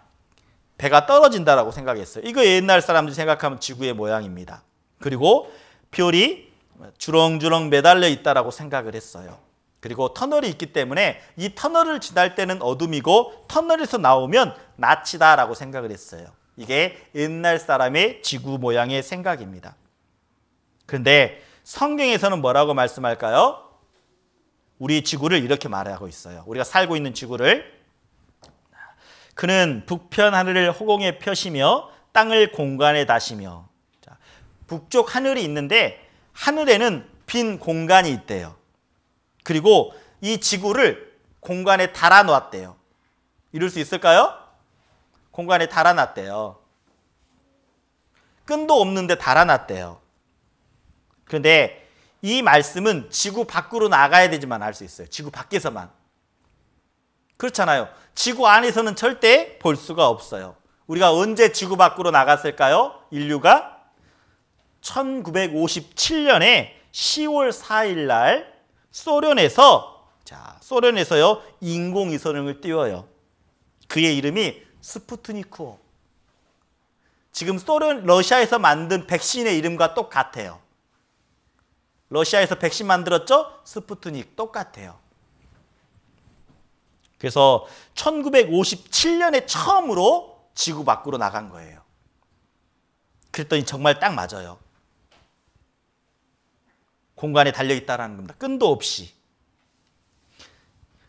Speaker 1: 배가 떨어진다라고 생각했어요. 이거 옛날 사람들이 생각하면 지구의 모양입니다. 그리고 별이 주렁주렁 매달려 있다라고 생각을 했어요. 그리고 터널이 있기 때문에 이 터널을 지날 때는 어둠이고 터널에서 나오면 낮이다라고 생각을 했어요. 이게 옛날 사람의 지구 모양의 생각입니다. 그런데 성경에서는 뭐라고 말씀할까요? 우리 지구를 이렇게 말하고 있어요. 우리가 살고 있는 지구를, 그는 북편 하늘을 허공에 펴시며 땅을 공간에 다시며. 자, 북쪽 하늘이 있는데 하늘에는 빈 공간이 있대요. 그리고 이 지구를 공간에 달아놨대요. 이룰 수 있을까요? 공간에 달아놨대요. 끈도 없는데 달아놨대요. 그런데 이 말씀은 지구 밖으로 나가야 되지만 알 수 있어요. 지구 밖에서만. 그렇잖아요. 지구 안에서는 절대 볼 수가 없어요. 우리가 언제 지구 밖으로 나갔을까요? 인류가 1957년에 10월 4일 날 소련에서요, 인공위성을 띄워요. 그의 이름이 스푸트니크. 지금 러시아에서 만든 백신의 이름과 똑같아요. 러시아에서 백신 만들었죠? 스푸트닉 똑같아요. 그래서 1957년에 처음으로 지구 밖으로 나간 거예요. 그랬더니 정말 딱 맞아요. 공간에 달려있다는 겁니다. 끈도 없이.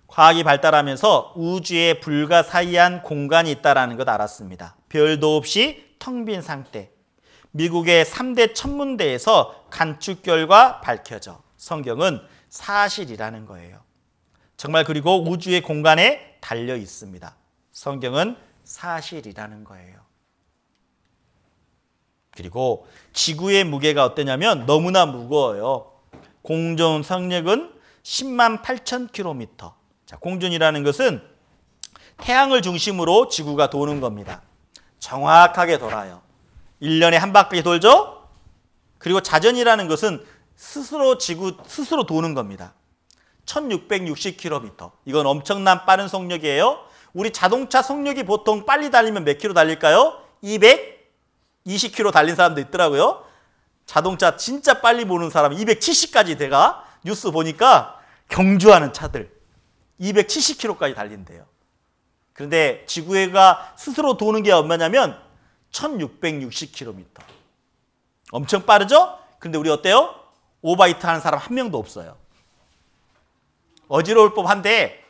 Speaker 1: 과학이 발달하면서 우주에 불가사의한 공간이 있다는 것 알았습니다. 별도 없이 텅 빈 상태. 미국의 3대 천문대에서 관측 결과 밝혀져. 성경은 사실이라는 거예요. 정말 그리고 우주의 공간에 달려 있습니다. 성경은 사실이라는 거예요. 그리고 지구의 무게가 어떠냐면 너무나 무거워요. 공전 성력은 10만 8천 킬로미터. 자, 공전이라는 것은 태양을 중심으로 지구가 도는 겁니다. 정확하게 돌아요. 1년에 한 바퀴 돌죠? 그리고 자전이라는 것은 스스로 도는 겁니다. 1660km. 이건 엄청난 빠른 속력이에요. 우리 자동차 속력이 보통 빨리 달리면 몇 킬로 달릴까요? 220km 달린 사람도 있더라고요. 자동차 진짜 빨리 보는 사람 270까지 돼가 뉴스 보니까 경주하는 차들 270km까지 달린대요. 그런데 지구가 스스로 도는 게 얼마냐면 1660km. 엄청 빠르죠? 근데 우리 어때요? 오바이트 하는 사람 한 명도 없어요. 어지러울 법한데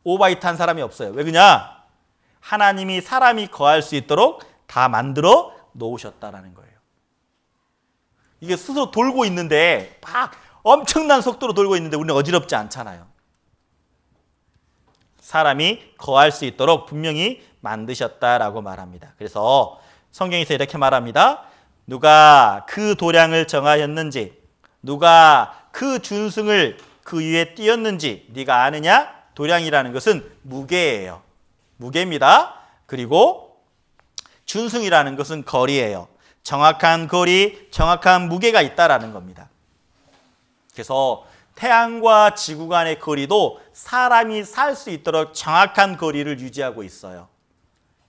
Speaker 1: 오바이트 한 사람이 없어요. 왜 그러냐? 하나님이 사람이 거할 수 있도록 다 만들어 놓으셨다라는 거예요. 이게 스스로 돌고 있는데 막 엄청난 속도로 돌고 있는데 우리는 어지럽지 않잖아요. 사람이 거할 수 있도록 분명히 만드셨다라고 말합니다. 그래서 성경에서 이렇게 말합니다. 누가 그 도량을 정하였는지, 누가 그 준승을 그 위에 띄었는지 네가 아느냐? 도량이라는 것은 무게예요. 무게입니다. 그리고 준승이라는 것은 거리예요. 정확한 거리, 정확한 무게가 있다라는 겁니다. 그래서 태양과 지구 간의 거리도 사람이 살 수 있도록 정확한 거리를 유지하고 있어요.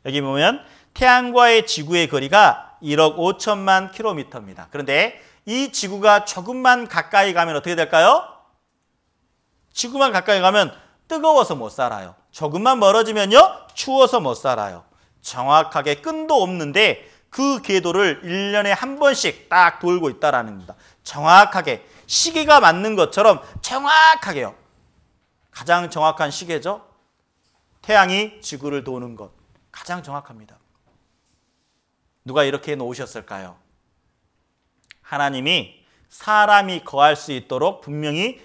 Speaker 1: 여기 보면 태양과의 지구의 거리가 1억 5천만 킬로미터입니다. 그런데 이 지구가 조금만 가까이 가면 어떻게 될까요? 지구만 가까이 가면 뜨거워서 못 살아요. 조금만 멀어지면요, 추워서 못 살아요. 정확하게 끈도 없는데 그 궤도를 1년에 한 번씩 딱 돌고 있다라는 겁니다. 정확하게 시계가 맞는 것처럼 정확하게요. 가장 정확한 시계죠. 태양이 지구를 도는 것. 가장 정확합니다. 누가 이렇게 놓으셨을까요? 하나님이 사람이 거할 수 있도록 분명히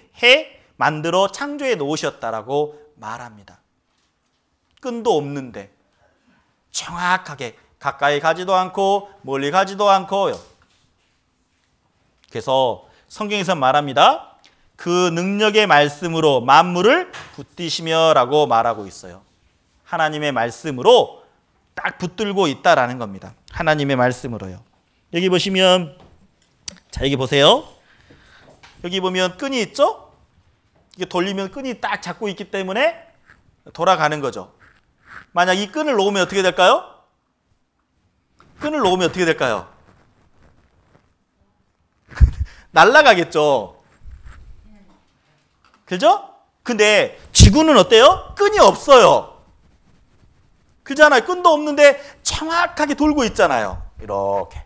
Speaker 1: 만들어 창조해 놓으셨다라고 말합니다. 끈도 없는데 정확하게 가까이 가지도 않고 멀리 가지도 않고요. 그래서 성경에서 말합니다. 그 능력의 말씀으로 만물을 붙드시며 라고 말하고 있어요. 하나님의 말씀으로 딱 붙들고 있다라는 겁니다. 하나님의 말씀으로요. 여기 보시면, 자, 여기 보세요. 여기 보면 끈이 있죠? 이게 돌리면 끈이 딱 잡고 있기 때문에 돌아가는 거죠. 만약 이 끈을 놓으면 어떻게 될까요? 끈을 놓으면 어떻게 될까요? 날아가겠죠. 그죠? 근데 지구는 어때요? 끈이 없어요. 그잖아요. 끈도 없는데 정확하게 돌고 있잖아요. 이렇게.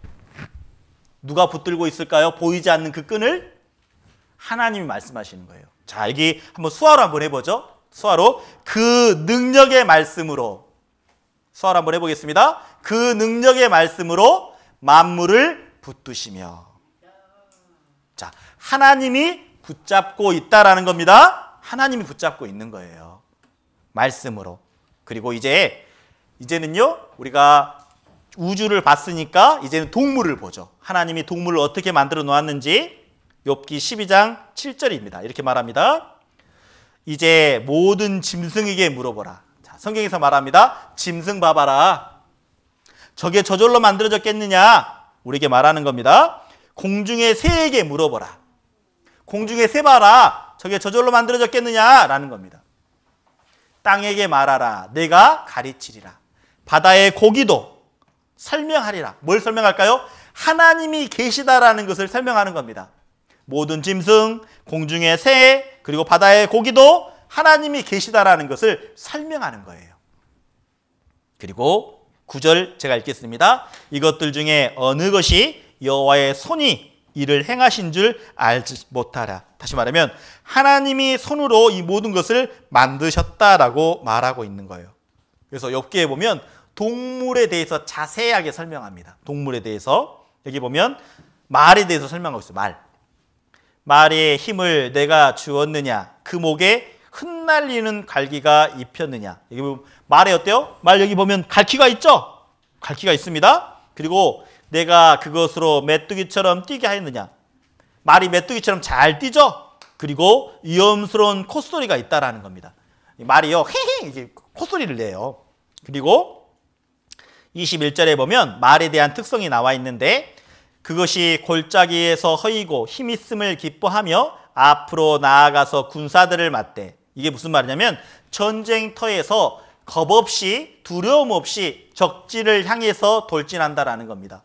Speaker 1: 누가 붙들고 있을까요? 보이지 않는 그 끈을 하나님이 말씀하시는 거예요. 자, 여기 한번 수화로 한번 해보죠. 수화로. 그 능력의 말씀으로. 수화로 한번 해보겠습니다. 그 능력의 말씀으로 만물을 붙드시며. 자, 하나님이 붙잡고 있다라는 겁니다. 하나님이 붙잡고 있는 거예요. 말씀으로. 그리고 이제는요, 우리가 우주를 봤으니까 이제는 동물을 보죠. 하나님이 동물을 어떻게 만들어 놓았는지 욥기 12장 7절입니다. 이렇게 말합니다. 이제 모든 짐승에게 물어보라. 자, 성경에서 말합니다. 짐승 봐봐라. 저게 저절로 만들어졌겠느냐? 우리에게 말하는 겁니다. 공중의 새에게 물어보라. 공중의 새 봐라. 저게 저절로 만들어졌겠느냐? 라는 겁니다. 땅에게 말하라. 내가 가르치리라. 바다의 고기도 설명하리라. 뭘 설명할까요? 하나님이 계시다라는 것을 설명하는 겁니다. 모든 짐승, 공중의 새, 그리고 바다의 고기도 하나님이 계시다라는 것을 설명하는 거예요. 그리고 9절 제가 읽겠습니다. 이것들 중에 어느 것이 여호와의 손이 이를 행하신 줄 알지 못하라. 다시 말하면 하나님이 손으로 이 모든 것을 만드셨다라고 말하고 있는 거예요. 그래서 욥기에 보면 동물에 대해서 자세하게 설명합니다. 동물에 대해서. 여기 보면 말에 대해서 설명하고 있어요. 말의 힘을 내가 주었느냐? 그 목에 흩날리는 갈기가 입혔느냐? 여기 보면 말에 어때요? 말 여기 보면 갈퀴가 있죠? 갈퀴가 있습니다. 그리고 내가 그것으로 메뚜기처럼 뛰게 하였느냐? 말이 메뚜기처럼 잘 뛰죠? 그리고 위험스러운 콧소리가 있다라는 겁니다. 이 말이요, 헤헤 이게 콧소리를 내요. 그리고 21절에 보면 말에 대한 특성이 나와 있는데 그것이 골짜기에서 허이고 힘 있음을 기뻐하며 앞으로 나아가서 군사들을 맞대. 이게 무슨 말이냐면 전쟁터에서 겁 없이 두려움 없이 적지를 향해서 돌진한다라는 겁니다.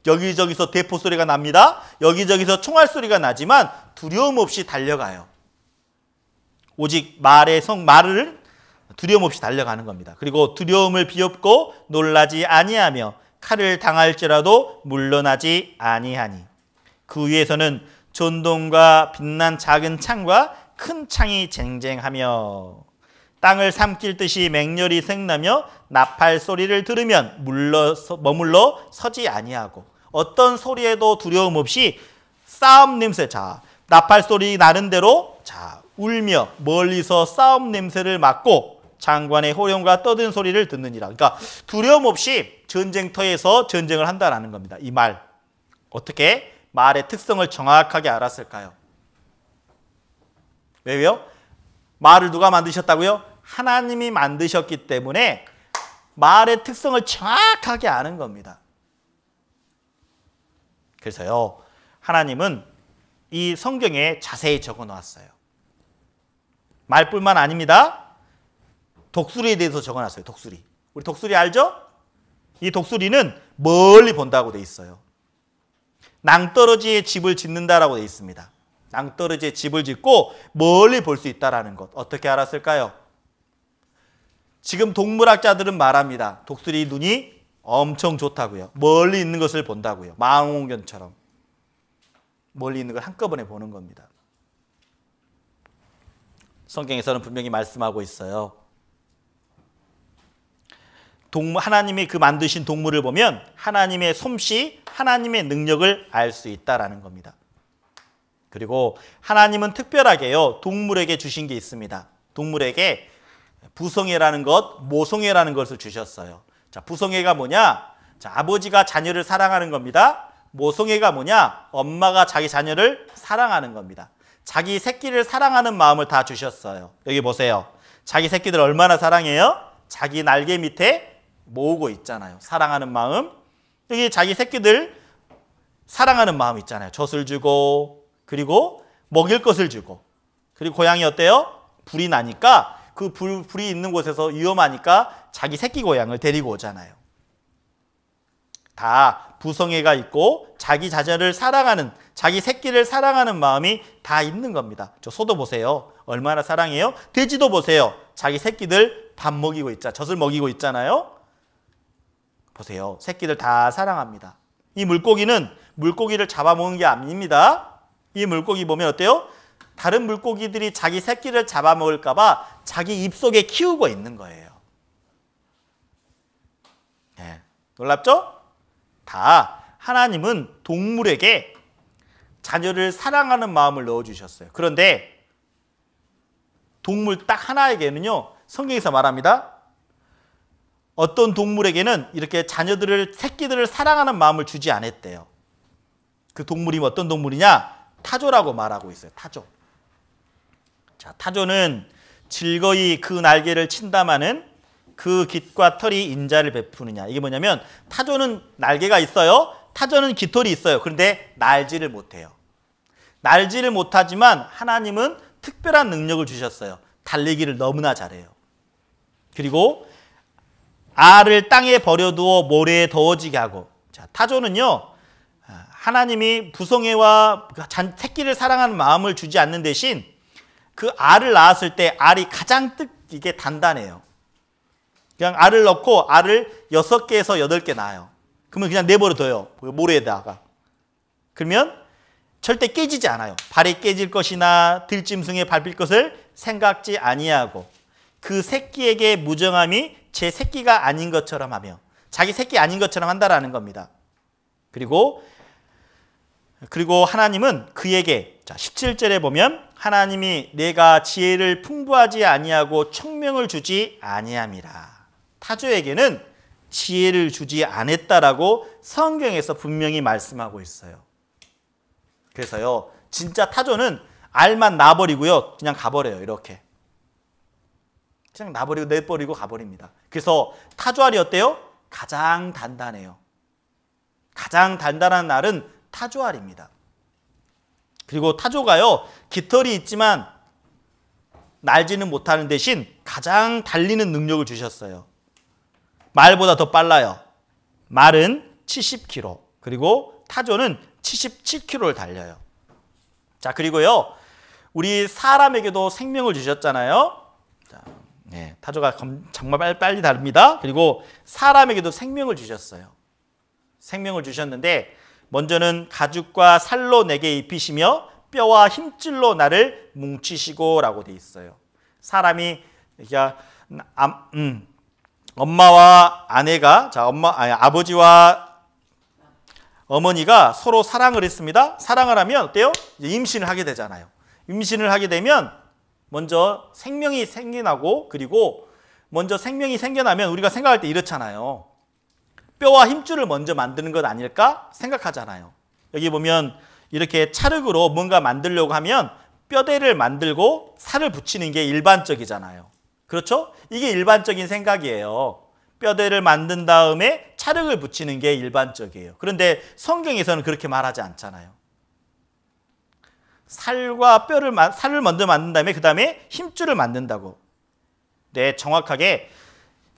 Speaker 1: 여기저기서 대포 소리가 납니다. 여기저기서 총알 소리가 나지만 두려움 없이 달려가요. 오직 말을 두려움 없이 달려가는 겁니다. 그리고 두려움을 비웃고 놀라지 아니하며 칼을 당할지라도 물러나지 아니하니 그 위에서는 전동과 빛난 작은 창과 큰 창이 쟁쟁하며 땅을 삼킬 듯이 맹렬히 생나며 나팔 소리를 들으면 머물러 서지 아니하고 어떤 소리에도 두려움 없이 싸움 냄새, 자 나팔 소리 나는 대로 자 울며 멀리서 싸움 냄새를 맡고 장관의 호령과 떠든 소리를 듣느니라. 그러니까 두려움 없이 전쟁터에서 전쟁을 한다라는 겁니다. 이 말 어떻게 말의 특성을 정확하게 알았을까요? 왜요? 말을 누가 만드셨다고요? 하나님이 만드셨기 때문에 말의 특성을 정확하게 아는 겁니다. 그래서요, 하나님은 이 성경에 자세히 적어 놓았어요. 말뿐만 아닙니다. 독수리에 대해서 적어 놨어요. 독수리. 우리 독수리 알죠? 이 독수리는 멀리 본다고 돼 있어요. 낭떠러지에 집을 짓는다라고 돼 있습니다. 낭떠러지에 집을 짓고 멀리 볼 수 있다라는 것. 어떻게 알았을까요? 지금 동물학자들은 말합니다. 독수리 눈이 엄청 좋다고요. 멀리 있는 것을 본다고요. 망원경처럼. 멀리 있는 걸 한꺼번에 보는 겁니다. 성경에서는 분명히 말씀하고 있어요. 하나님이 그 만드신 동물을 보면 하나님의 솜씨, 하나님의 능력을 알 수 있다라는 겁니다. 그리고 하나님은 특별하게요, 동물에게 주신 게 있습니다. 동물에게 부성애라는 것, 모성애라는 것을 주셨어요. 자, 부성애가 뭐냐? 자, 아버지가 자녀를 사랑하는 겁니다. 모성애가 뭐냐? 엄마가 자기 자녀를 사랑하는 겁니다. 자기 새끼를 사랑하는 마음을 다 주셨어요. 여기 보세요. 자기 새끼들 얼마나 사랑해요? 자기 날개 밑에 모으고 있잖아요. 사랑하는 마음. 여기 자기 새끼들 사랑하는 마음 있잖아요. 젖을 주고 그리고 먹일 것을 주고 그리고 고양이 어때요? 불이 나니까 그 불이 있는 곳에서 위험하니까 자기 새끼 고양을 데리고 오잖아요. 다 부성애가 있고 자기 자녀를 사랑하는, 자기 새끼를 사랑하는 마음이 다 있는 겁니다. 저 소도 보세요. 얼마나 사랑해요? 돼지도 보세요. 자기 새끼들 밥 먹이고 있잖아요. 젖을 먹이고 있잖아요. 보세요. 새끼들 다 사랑합니다. 이 물고기는 물고기를 잡아먹는 게 아닙니다. 이 물고기 보면 어때요? 다른 물고기들이 자기 새끼를 잡아먹을까 봐 자기 입속에 키우고 있는 거예요. 네. 놀랍죠? 다 하나님은 동물에게 자녀를 사랑하는 마음을 넣어주셨어요. 그런데 동물 딱 하나에게는요, 성경에서 말합니다. 어떤 동물에게는 이렇게 자녀들을, 새끼들을 사랑하는 마음을 주지 않았대요. 그 동물이 어떤 동물이냐? 타조라고 말하고 있어요. 타조. 자, 타조는 즐거이 그 날개를 친다마는 그 깃과 털이 인자를 베푸느냐. 이게 뭐냐면 타조는 날개가 있어요. 타조는 깃털이 있어요. 그런데 날지를 못해요. 날지를 못하지만 하나님은 특별한 능력을 주셨어요. 달리기를 너무나 잘해요. 그리고 알을 땅에 버려두어 모래에 더워지게 하고. 자, 타조는요, 하나님이 부성애와 새끼를 사랑하는 마음을 주지 않는 대신 그 알을 낳았을 때 알이 가장 이게 단단해요. 그냥 알을 넣고 알을 6개에서 8개 낳아요. 그러면 그냥 내버려둬요. 모래에다가. 그러면 절대 깨지지 않아요. 발이 깨질 것이나 들짐승에 밟힐 것을 생각지 아니하고 그 새끼에게 무정함이 제 새끼가 아닌 것처럼 하며, 자기 새끼 아닌 것처럼 한다라는 겁니다. 그리고 하나님은 그에게, 자 17절에 보면 하나님이 내가 지혜를 풍부하지 아니하고 총명을 주지 아니함이라. 타조에게는 지혜를 주지 않았다라고 성경에서 분명히 말씀하고 있어요. 그래서요, 진짜 타조는 알만 놔버리고요. 그냥 가버려요. 이렇게. 그냥 놔버리고 내버리고 가버립니다. 그래서 타조알이 어때요? 가장 단단해요. 가장 단단한 알은 타조알입니다. 그리고 타조가요. 깃털이 있지만 날지는 못하는 대신 가장 달리는 능력을 주셨어요. 말보다 더 빨라요. 말은 70km, 그리고 타조는 77km를 달려요. 자, 그리고요. 우리 사람에게도 생명을 주셨잖아요. 자, 네, 타조가 정말 빨리 다릅니다. 그리고 사람에게도 생명을 주셨어요. 생명을 주셨는데 먼저는 가죽과 살로 내게 입히시며 뼈와 힘줄로 나를 뭉치시고 라고 돼 있어요. 사람이 엄마와 아내가 아버지와 어머니가 서로 사랑을 했습니다. 사랑을 하면 어때요? 이제 임신을 하게 되잖아요. 임신을 하게 되면 먼저 생명이 생겨나고, 그리고 먼저 생명이 생겨나면 우리가 생각할 때 이렇잖아요. 뼈와 힘줄을 먼저 만드는 것 아닐까 생각하잖아요. 여기 보면 이렇게 찰흙으로 뭔가 만들려고 하면 뼈대를 만들고 살을 붙이는 게 일반적이잖아요. 그렇죠? 이게 일반적인 생각이에요. 뼈대를 만든 다음에 찰흙을 붙이는 게 일반적이에요. 그런데 성경에서는 그렇게 말하지 않잖아요. 살을 먼저 만든 다음에 그 다음에 힘줄을 만든다고. 네, 정확하게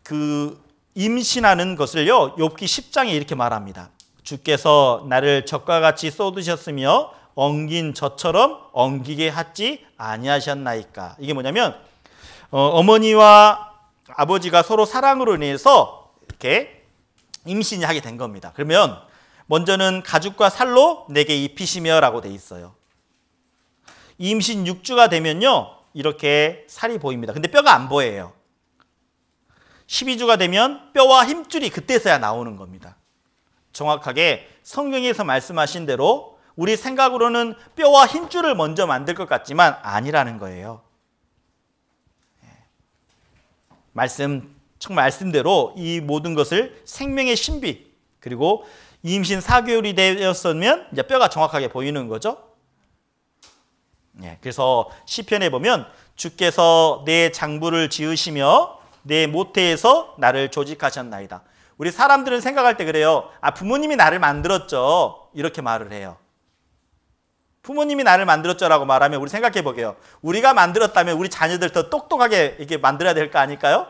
Speaker 1: 그 임신하는 것을요, 욥기 10장에 이렇게 말합니다. 주께서 나를 젖과 같이 쏟으셨으며 엉긴 젖처럼 엉기게 하지 아니하셨나이까. 이게 뭐냐면 어머니와 아버지가 서로 사랑으로 인해서 이렇게 임신이 하게 된 겁니다. 그러면 먼저는 가죽과 살로 내게 입히시며 라고 돼 있어요. 임신 6주가 되면요, 이렇게 살이 보입니다. 근데 뼈가 안 보여요. 12주가 되면 뼈와 힘줄이 그때서야 나오는 겁니다. 정확하게 성경에서 말씀하신 대로 우리 생각으로는 뼈와 힘줄을 먼저 만들 것 같지만 아니라는 거예요. 정말 말씀대로 이 모든 것을 생명의 신비, 그리고 임신 4개월이 되었으면 이제 뼈가 정확하게 보이는 거죠. 그래서 시편에 보면 주께서 내 장부를 지으시며 내 모태에서 나를 조직하셨나이다. 우리 사람들은 생각할 때 그래요. 부모님이 나를 만들었죠. 이렇게 말을 해요. 부모님이 나를 만들었죠라고 말하면 우리 생각해 보게요. 우리가 만들었다면 우리 자녀들 더 똑똑하게 이렇게 만들어야 될 거 아닐까요?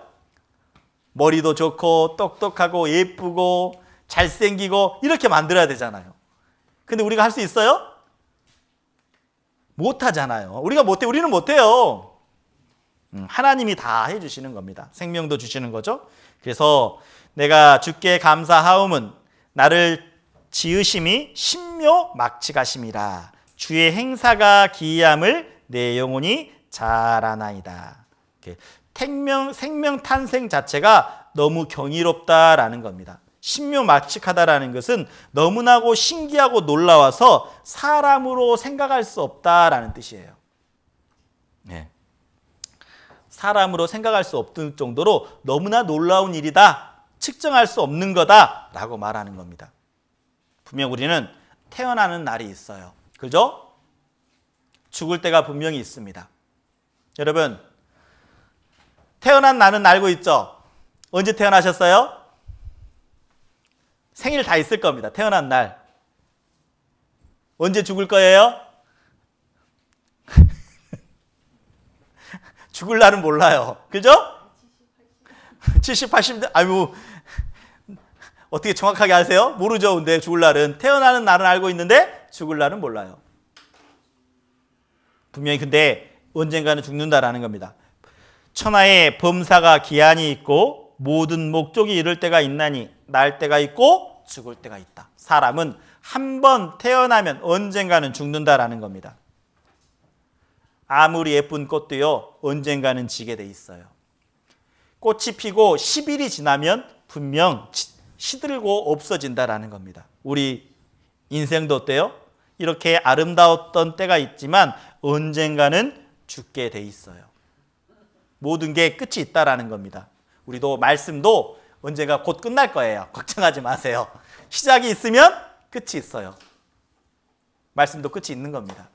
Speaker 1: 머리도 좋고 똑똑하고 예쁘고 잘생기고 이렇게 만들어야 되잖아요. 근데 우리가 할 수 있어요? 못하잖아요. 우리는 못해요. 하나님이 다 해주시는 겁니다. 생명도 주시는 거죠. 그래서 내가 주께 감사하옴은 나를 지으심이 신묘 막치가심이라. 주의 행사가 기이함을 내 영혼이 잘 아나이다. 생명 탄생 자체가 너무 경이롭다라는 겁니다. 신묘막측하다라는 것은 너무나고 신기하고 놀라워서 사람으로 생각할 수 없다라는 뜻이에요. 네. 사람으로 생각할 수 없을 정도로 너무나 놀라운 일이다, 측정할 수 없는 거다라고 말하는 겁니다. 분명 우리는 태어나는 날이 있어요. 그죠? 죽을 때가 분명히 있습니다. 여러분, 태어난 날은 알고 있죠? 언제 태어나셨어요? 생일 다 있을 겁니다. 태어난 날. 언제 죽을 거예요? 죽을 날은 몰라요. 그죠? 70, 80대, 어떻게 정확하게 아세요? 모르죠. 근데 죽을 날은. 태어나는 날은 알고 있는데 죽을 날은 몰라요. 분명히 근데 언젠가는 죽는다라는 겁니다. 천하에 범사가 기한이 있고 모든 목적이 이를 때가 있나니 날 때가 있고 죽을 때가 있다. 사람은 한 번 태어나면 언젠가는 죽는다라는 겁니다. 아무리 예쁜 꽃도요, 언젠가는 지게 돼 있어요. 꽃이 피고 10일이 지나면 분명 시들고 없어진다라는 겁니다. 우리 인생도 어때요? 이렇게 아름다웠던 때가 있지만 언젠가는 죽게 돼 있어요. 모든 게 끝이 있다라는 겁니다. 우리도 말씀도 언젠가 곧 끝날 거예요. 걱정하지 마세요. 시작이 있으면 끝이 있어요. 말씀도 끝이 있는 겁니다.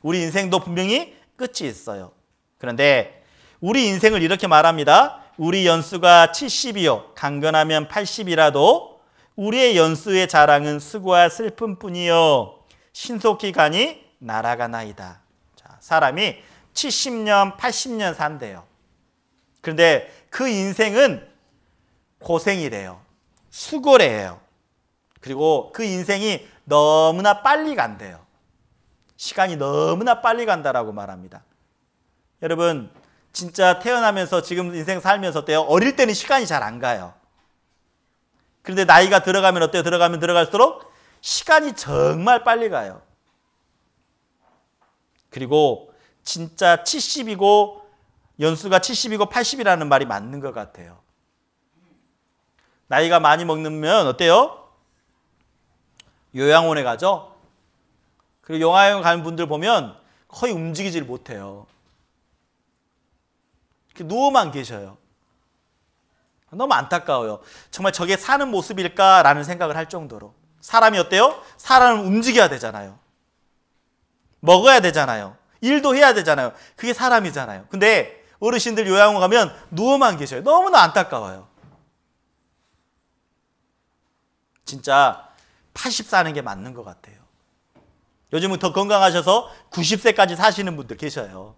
Speaker 1: 우리 인생도 분명히 끝이 있어요. 그런데 우리 인생을 이렇게 말합니다. 우리 연수가 70이요 강건하면 80이라도 우리의 연수의 자랑은 수고와 슬픔뿐이요 신속히 가니 날아가나이다. 자, 사람이 70년, 80년 산대요. 그런데 그 인생은 고생이래요. 수고래요. 그리고 그 인생이 너무나 빨리 간대요. 시간이 너무나 빨리 간다라고 말합니다. 여러분, 진짜 태어나면서 지금 인생 살면서 어때요? 어릴 때는 시간이 잘 안 가요. 그런데 나이가 들어가면 어때요? 들어가면 들어갈수록 시간이 정말 빨리 가요. 그리고 진짜 70이고 연수가 70이고 80이라는 말이 맞는 것 같아요. 나이가 많이 먹으면 어때요? 요양원에 가죠? 그리고 요양원 가는 분들 보면 거의 움직이질 못해요. 누워만 계셔요. 너무 안타까워요. 정말 저게 사는 모습일까라는 생각을 할 정도로. 사람이 어때요? 사람은 움직여야 되잖아요. 먹어야 되잖아요. 일도 해야 되잖아요. 그게 사람이잖아요. 근데 어르신들 요양원 가면 누워만 계셔요. 너무나 안타까워요. 진짜 80 사는 게 맞는 것 같아요. 요즘은 더 건강하셔서 90세까지 사시는 분들 계셔요.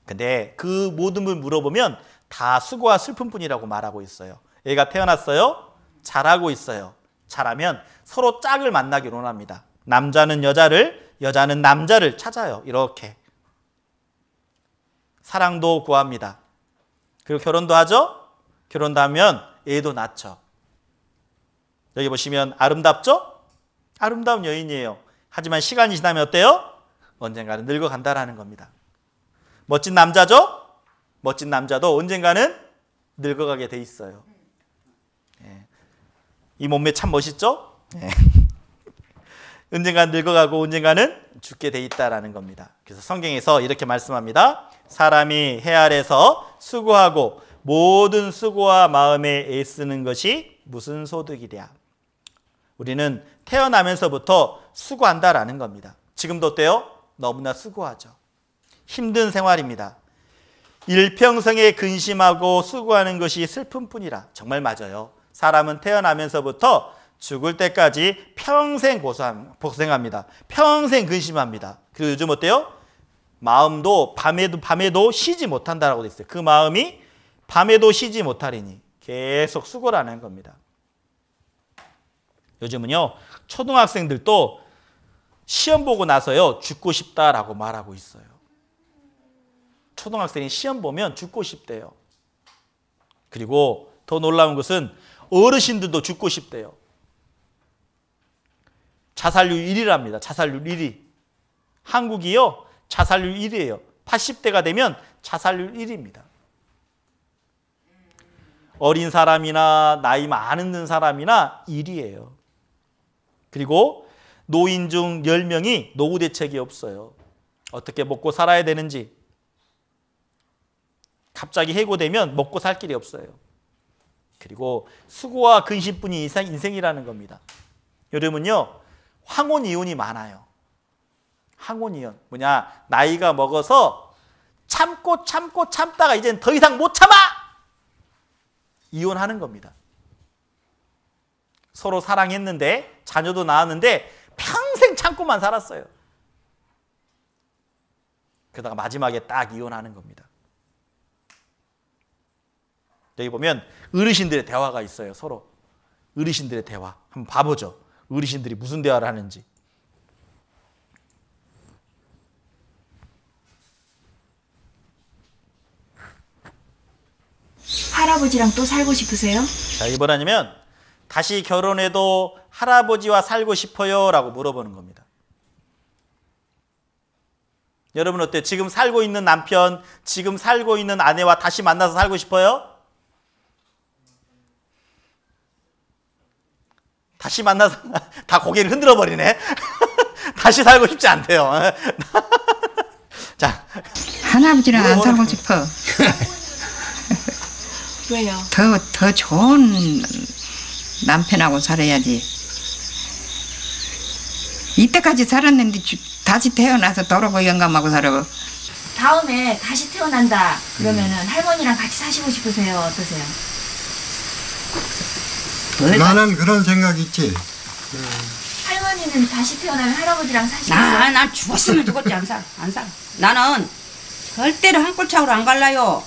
Speaker 1: 근데 그 모든 분 물어보면 다 수고와 슬픔뿐이라고 말하고 있어요. 애가 태어났어요. 잘하고 있어요. 잘하면 서로 짝을 만나기를 원합니다. 남자는 여자를, 여자는 남자를 찾아요. 이렇게. 사랑도 구합니다. 그리고 결혼도 하죠. 결혼도 하면 애도 낳죠. 여기 보시면 아름답죠? 아름다운 여인이에요. 하지만 시간이 지나면 어때요? 언젠가는 늙어간다라는 겁니다. 멋진 남자죠? 멋진 남자도 언젠가는 늙어가게 돼 있어요. 예. 이 몸매 참 멋있죠? 예. 언젠가는 늙어가고 언젠가는 죽게 돼 있다라는 겁니다. 그래서 성경에서 이렇게 말씀합니다. 사람이 해 아래서 수고하고 모든 수고와 마음에 애쓰는 것이 무슨 소득이랴. 우리는 태어나면서부터 수고한다라는 겁니다. 지금도 어때요? 너무나 수고하죠. 힘든 생활입니다. 일평생에 근심하고 수고하는 것이 슬픔뿐이라. 정말 맞아요. 사람은 태어나면서부터 죽을 때까지 평생 고생합니다. 평생 근심합니다. 그리고 요즘 어때요? 마음도 밤에도 쉬지 못한다라고 돼 있어요. 그 마음이 밤에도 쉬지 못하리니 계속 수고라는 겁니다. 요즘은요, 초등학생들도 시험 보고 나서요, 죽고 싶다라고 말하고 있어요. 초등학생이 시험 보면 죽고 싶대요. 그리고 더 놀라운 것은 어르신들도 죽고 싶대요. 자살률 1위랍니다. 자살률 1위. 한국이요, 자살률 1위예요. 80대가 되면 자살률 1위입니다. 어린 사람이나 나이 많은 사람이나 1위예요. 그리고 노인 중 10명이 노후 대책이 없어요. 어떻게 먹고 살아야 되는지. 갑자기 해고되면 먹고 살 길이 없어요. 그리고 수고와 근심뿐이 인생이라는 겁니다. 여러분요, 황혼이혼이 많아요. 황혼이혼. 뭐냐, 나이가 먹어서 참다가 이제는 더 이상 못 참아! 이혼하는 겁니다. 서로 사랑했는데, 자녀도 낳았는데 평생 참고만 살았어요. 그러다가 마지막에 딱 이혼하는 겁니다. 여기 보면 어르신들의 대화가 있어요. 서로 어르신들의 대화 한번 봐보죠. 어르신들이 무슨 대화를 하는지.
Speaker 8: 할아버지랑 또 살고 싶으세요?
Speaker 1: 자, 이게 뭐냐면 다시 결혼해도 할아버지와 살고 싶어요? 라고 물어보는 겁니다. 여러분 어때요? 지금 살고 있는 남편, 지금 살고 있는 아내와 다시 만나서 살고 싶어요? 다시 만나서 다 고개를 흔들어 버리네. 다시 살고 싶지 않대요. 자,
Speaker 11: 할아버지랑 안 살고 싶어.
Speaker 8: 왜요?
Speaker 11: 더 좋은 남편하고 살아야지. 이때까지 살았는데 다시 태어나서 더러고 영감하고 살아.
Speaker 5: 다음에 다시 태어난다 그러면은 할머니랑 같이 사시고 싶으세요? 어떠세요?
Speaker 12: 나는 그런 생각 있지.
Speaker 5: 할머니는 다시 태어나면 할아버지랑 사시겠어요?
Speaker 13: 난 죽었으면 죽었지 안 살아. 나는 절대로 한 꼴차로 안 갈라요.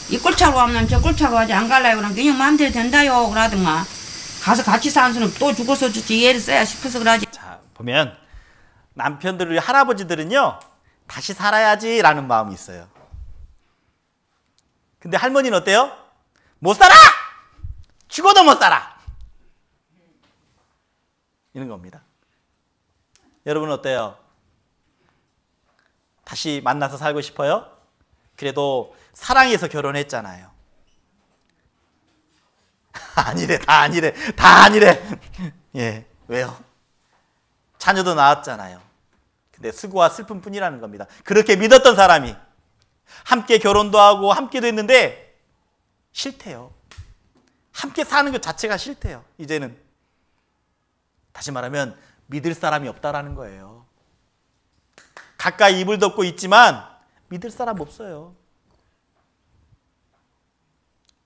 Speaker 13: 이 꼴차로 가면 저 꼴차로 가지 안 갈라요. 그럼 그냥 마음대로 된다요. 그러든가 가서 같이 사는 사람 또 죽어서 죽지 이해를 써야 싶어서 그러지.
Speaker 1: 자, 보면 남편들, 우리 할아버지들은요 다시 살아야지라는 마음이 있어요. 근데 할머니는 어때요? 못 살아! 죽어도 못 살아! 이런 겁니다. 여러분 어때요? 다시 만나서 살고 싶어요? 그래도 사랑해서 결혼했잖아요. 다 아니래. 예, 왜요? 자녀도 낳았잖아요. 근데 수고와 슬픔뿐이라는 겁니다. 그렇게 믿었던 사람이 함께 결혼도 하고 함께도 했는데 싫대요. 함께 사는 것 자체가 싫대요. 이제는 다시 말하면 믿을 사람이 없다라는 거예요. 가까이 입을 덮고 있지만 믿을 사람 없어요.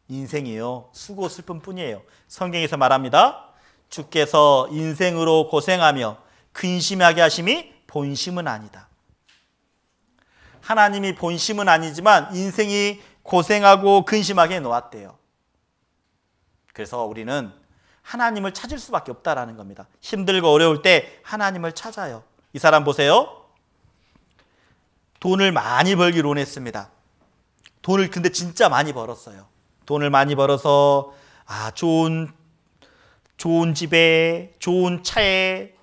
Speaker 1: 인생이요 수고 슬픔뿐이에요. 성경에서 말합니다. 주께서 인생으로 고생하며 근심하게 하심이 본심은 아니다. 하나님이 본심은 아니지만 인생이 고생하고 근심하게 놓았대요. 그래서 우리는 하나님을 찾을 수밖에 없다라는 겁니다. 힘들고 어려울 때 하나님을 찾아요. 이 사람 보세요. 돈을 많이 벌기로 원했습니다. 돈을 근데 진짜 많이 벌었어요. 돈을 많이 벌어서 좋은 집에 좋은 차에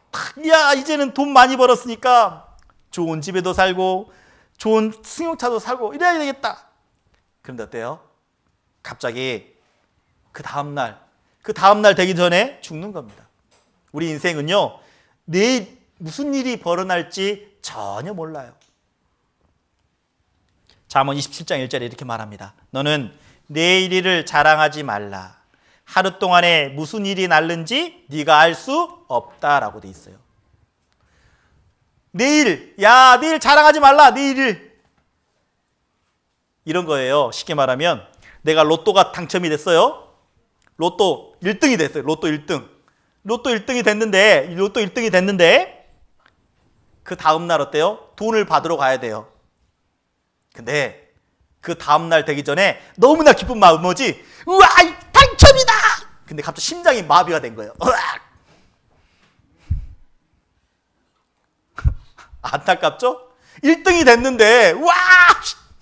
Speaker 1: 야 이제는 돈 많이 벌었으니까 좋은 집에도 살고 좋은 승용차도 사고 이래야 되겠다. 그런데 어때요? 갑자기 그 다음날 되기 전에 죽는 겁니다. 우리 인생은요 내일 무슨 일이 벌어날지 전혀 몰라요. 잠언 27장 1절에 이렇게 말합니다. 너는 내일 일을 자랑하지 말라. 하루 동안에 무슨 일이 날는지 네가 알 수 없다라고 돼 있어요. 내일 자랑하지 말라. 내일 이런 거예요. 쉽게 말하면 내가 로또가 당첨이 됐어요. 로또 1등이 됐어요. 로또 1등이 됐는데 그 다음 날 어때요? 돈을 받으러 가야 돼요. 근데 그 다음날 되기 전에 너무나 기쁜 마음 뭐지? 우와 당첨이다! 근데 갑자기 심장이 마비가 된 거예요. 안타깝죠? 1등이 됐는데 와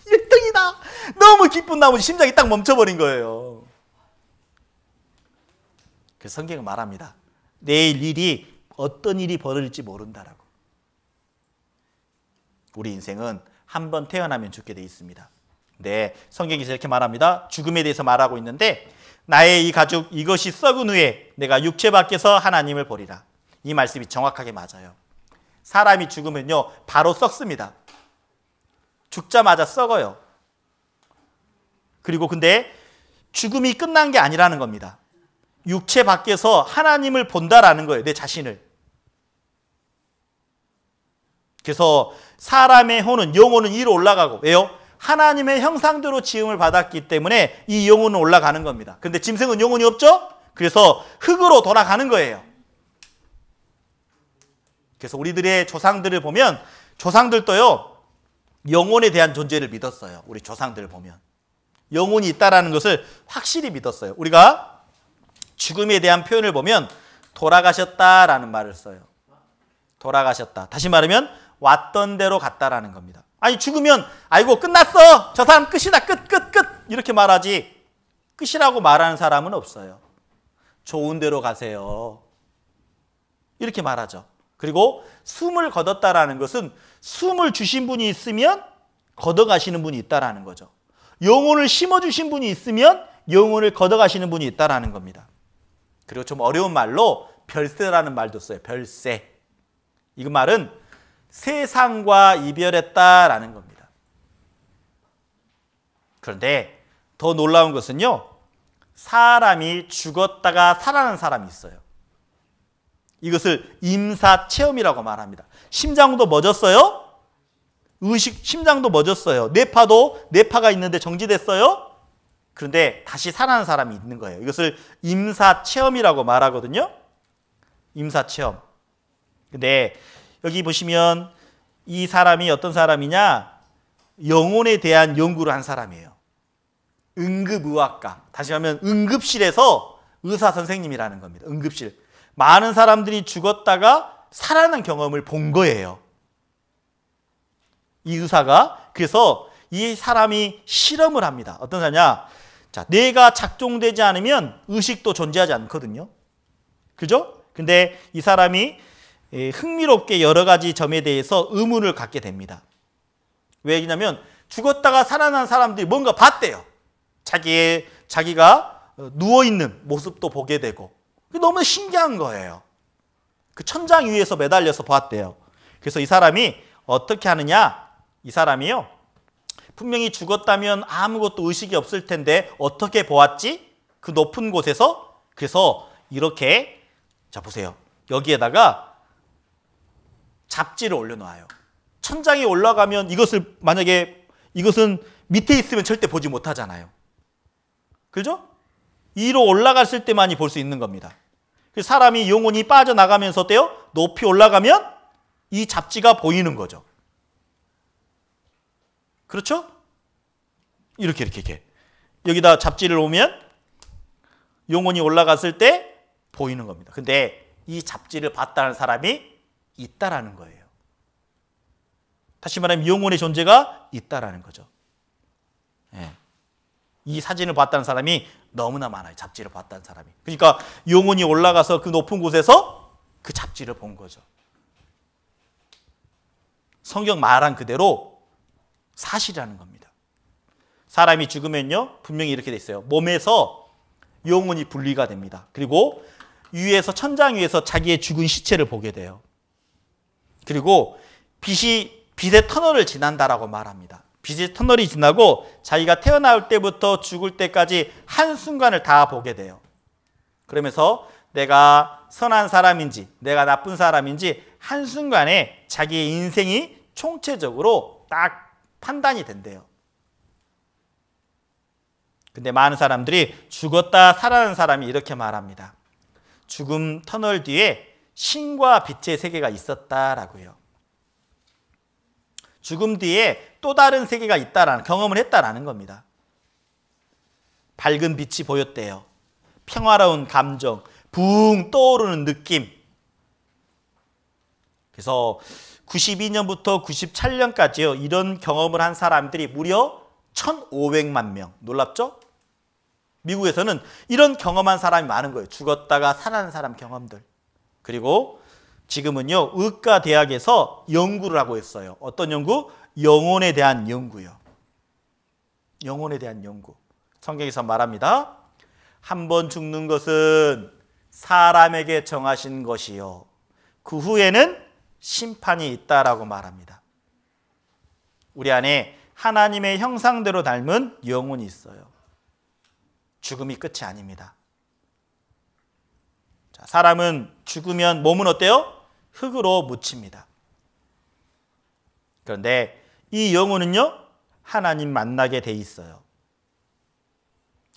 Speaker 1: 1등이다! 너무 기쁜 나머지 심장이 딱 멈춰버린 거예요. 그래서 성경은 말합니다. 내일 일이 어떤 일이 벌어질지 모른다라고. 우리 인생은 한 번 태어나면 죽게 돼 있습니다. 네, 성경에서 이렇게 말합니다. 죽음에 대해서 말하고 있는데 나의 이 가죽 이것이 썩은 후에 내가 육체 밖에서 하나님을 보리라. 이 말씀이 정확하게 맞아요. 사람이 죽으면요 바로 썩습니다. 죽자마자 썩어요. 그리고 근데 죽음이 끝난 게 아니라는 겁니다. 육체 밖에서 하나님을 본다라는 거예요. 내 자신을. 그래서 사람의 영혼은 위로 올라가고 왜요? 하나님의 형상대로 지음을 받았기 때문에 이 영혼은 올라가는 겁니다. 근데 짐승은 영혼이 없죠? 그래서 흙으로 돌아가는 거예요. 그래서 우리들의 조상들을 보면 조상들도요 영혼에 대한 존재를 믿었어요. 우리 조상들을 보면 영혼이 있다라는 것을 확실히 믿었어요. 우리가 죽음에 대한 표현을 보면 돌아가셨다라는 말을 써요. 돌아가셨다. 다시 말하면 왔던 대로 갔다라는 겁니다. 아니 죽으면 아이고 끝났어. 저 사람 끝이다. 끝. 이렇게 말하지 끝이라고 말하는 사람은 없어요. 좋은 데로 가세요. 이렇게 말하죠. 그리고 숨을 거뒀다라는 것은 숨을 주신 분이 있으면 걷어가시는 분이 있다라는 거죠. 영혼을 심어주신 분이 있으면 영혼을 걷어가시는 분이 있다라는 겁니다. 그리고 좀 어려운 말로 별세라는 말도 써요. 별세. 이 말은 세상과 이별했다라는 겁니다. 그런데 더 놀라운 것은요. 사람이 죽었다가 살아난 사람이 있어요. 이것을 임사체험이라고 말합니다. 심장도 멎었어요? 심장도 멎었어요. 뇌파가 있는데 정지됐어요? 그런데 다시 살아난 사람이 있는 거예요. 이것을 임사체험이라고 말하거든요. 임사체험. 근데 여기 보시면 이 사람이 어떤 사람이냐? 영혼에 대한 연구를 한 사람이에요. 응급의학과. 다시 말하면 응급실에서 의사 선생님이라는 겁니다. 응급실. 많은 사람들이 죽었다가 살아난 경험을 본 거예요. 이 의사가. 그래서 이 사람이 실험을 합니다. 어떤 사람이냐? 자, 뇌가 작동되지 않으면 의식도 존재하지 않거든요. 그죠? 근데 이 사람이 흥미롭게 여러 가지 점에 대해서 의문을 갖게 됩니다. 왜냐면 죽었다가 살아난 사람들이 뭔가 봤대요. 자기가 누워있는 모습도 보게 되고. 너무 신기한 거예요. 그 천장 위에서 매달려서 보았대요. 그래서 이 사람이 어떻게 하느냐? 이 사람이요. 분명히 죽었다면 아무것도 의식이 없을 텐데 어떻게 보았지? 그 높은 곳에서. 그래서 이렇게, 자 보세요. 여기에다가 잡지를 올려놓아요. 천장에 올라가면 이것은 밑에 있으면 절대 보지 못하잖아요. 그죠? 위로 올라갔을 때만이 볼 수 있는 겁니다. 그래서 사람이 영혼이 빠져나가면서 어때요? 높이 올라가면 이 잡지가 보이는 거죠. 그렇죠? 이렇게. 여기다 잡지를 놓으면 영혼이 올라갔을 때 보이는 겁니다. 근데 이 잡지를 봤다는 사람이 있다라는 거예요. 다시 말하면 영혼의 존재가 있다라는 거죠. 예. 이 사진을 봤다는 사람이 너무나 많아요. 잡지를 봤다는 사람이. 그러니까 영혼이 올라가서 그 높은 곳에서 그 잡지를 본 거죠. 성경 말한 그대로 사실이라는 겁니다. 사람이 죽으면요, 분명히 이렇게 돼 있어요. 몸에서 영혼이 분리가 됩니다. 그리고 천장 위에서 자기의 죽은 시체를 보게 돼요. 그리고 빛의 터널을 지난다라고 말합니다. 빛의 터널이 지나고 자기가 태어날 때부터 죽을 때까지 한순간을 다 보게 돼요. 그러면서 내가 선한 사람인지 내가 나쁜 사람인지 한순간에 자기의 인생이 총체적으로 딱 판단이 된대요. 근데 많은 사람들이 죽었다 살아난 사람이 이렇게 말합니다. 죽음 터널 뒤에 신과 빛의 세계가 있었다라고요. 죽음 뒤에 또 다른 세계가 있다라는 경험을 했다라는 겁니다. 밝은 빛이 보였대요. 평화로운 감정, 붕 떠오르는 느낌. 그래서 92년부터 97년까지요. 이런 경험을 한 사람들이 무려 1,500만 명. 놀랍죠? 미국에서는 이런 경험한 사람이 많은 거예요. 죽었다가 살아난 사람 경험들. 그리고 지금은요, 의과대학에서 연구를 하고 있어요. 어떤 연구? 영혼에 대한 연구요. 영혼에 대한 연구. 성경에서 말합니다. 한 번 죽는 것은 사람에게 정하신 것이요. 그 후에는 심판이 있다라고 말합니다. 우리 안에 하나님의 형상대로 닮은 영혼이 있어요. 죽음이 끝이 아닙니다. 자, 사람은 죽으면 몸은 어때요? 흙으로 묻힙니다. 그런데 이 영혼은요, 하나님 만나게 돼 있어요.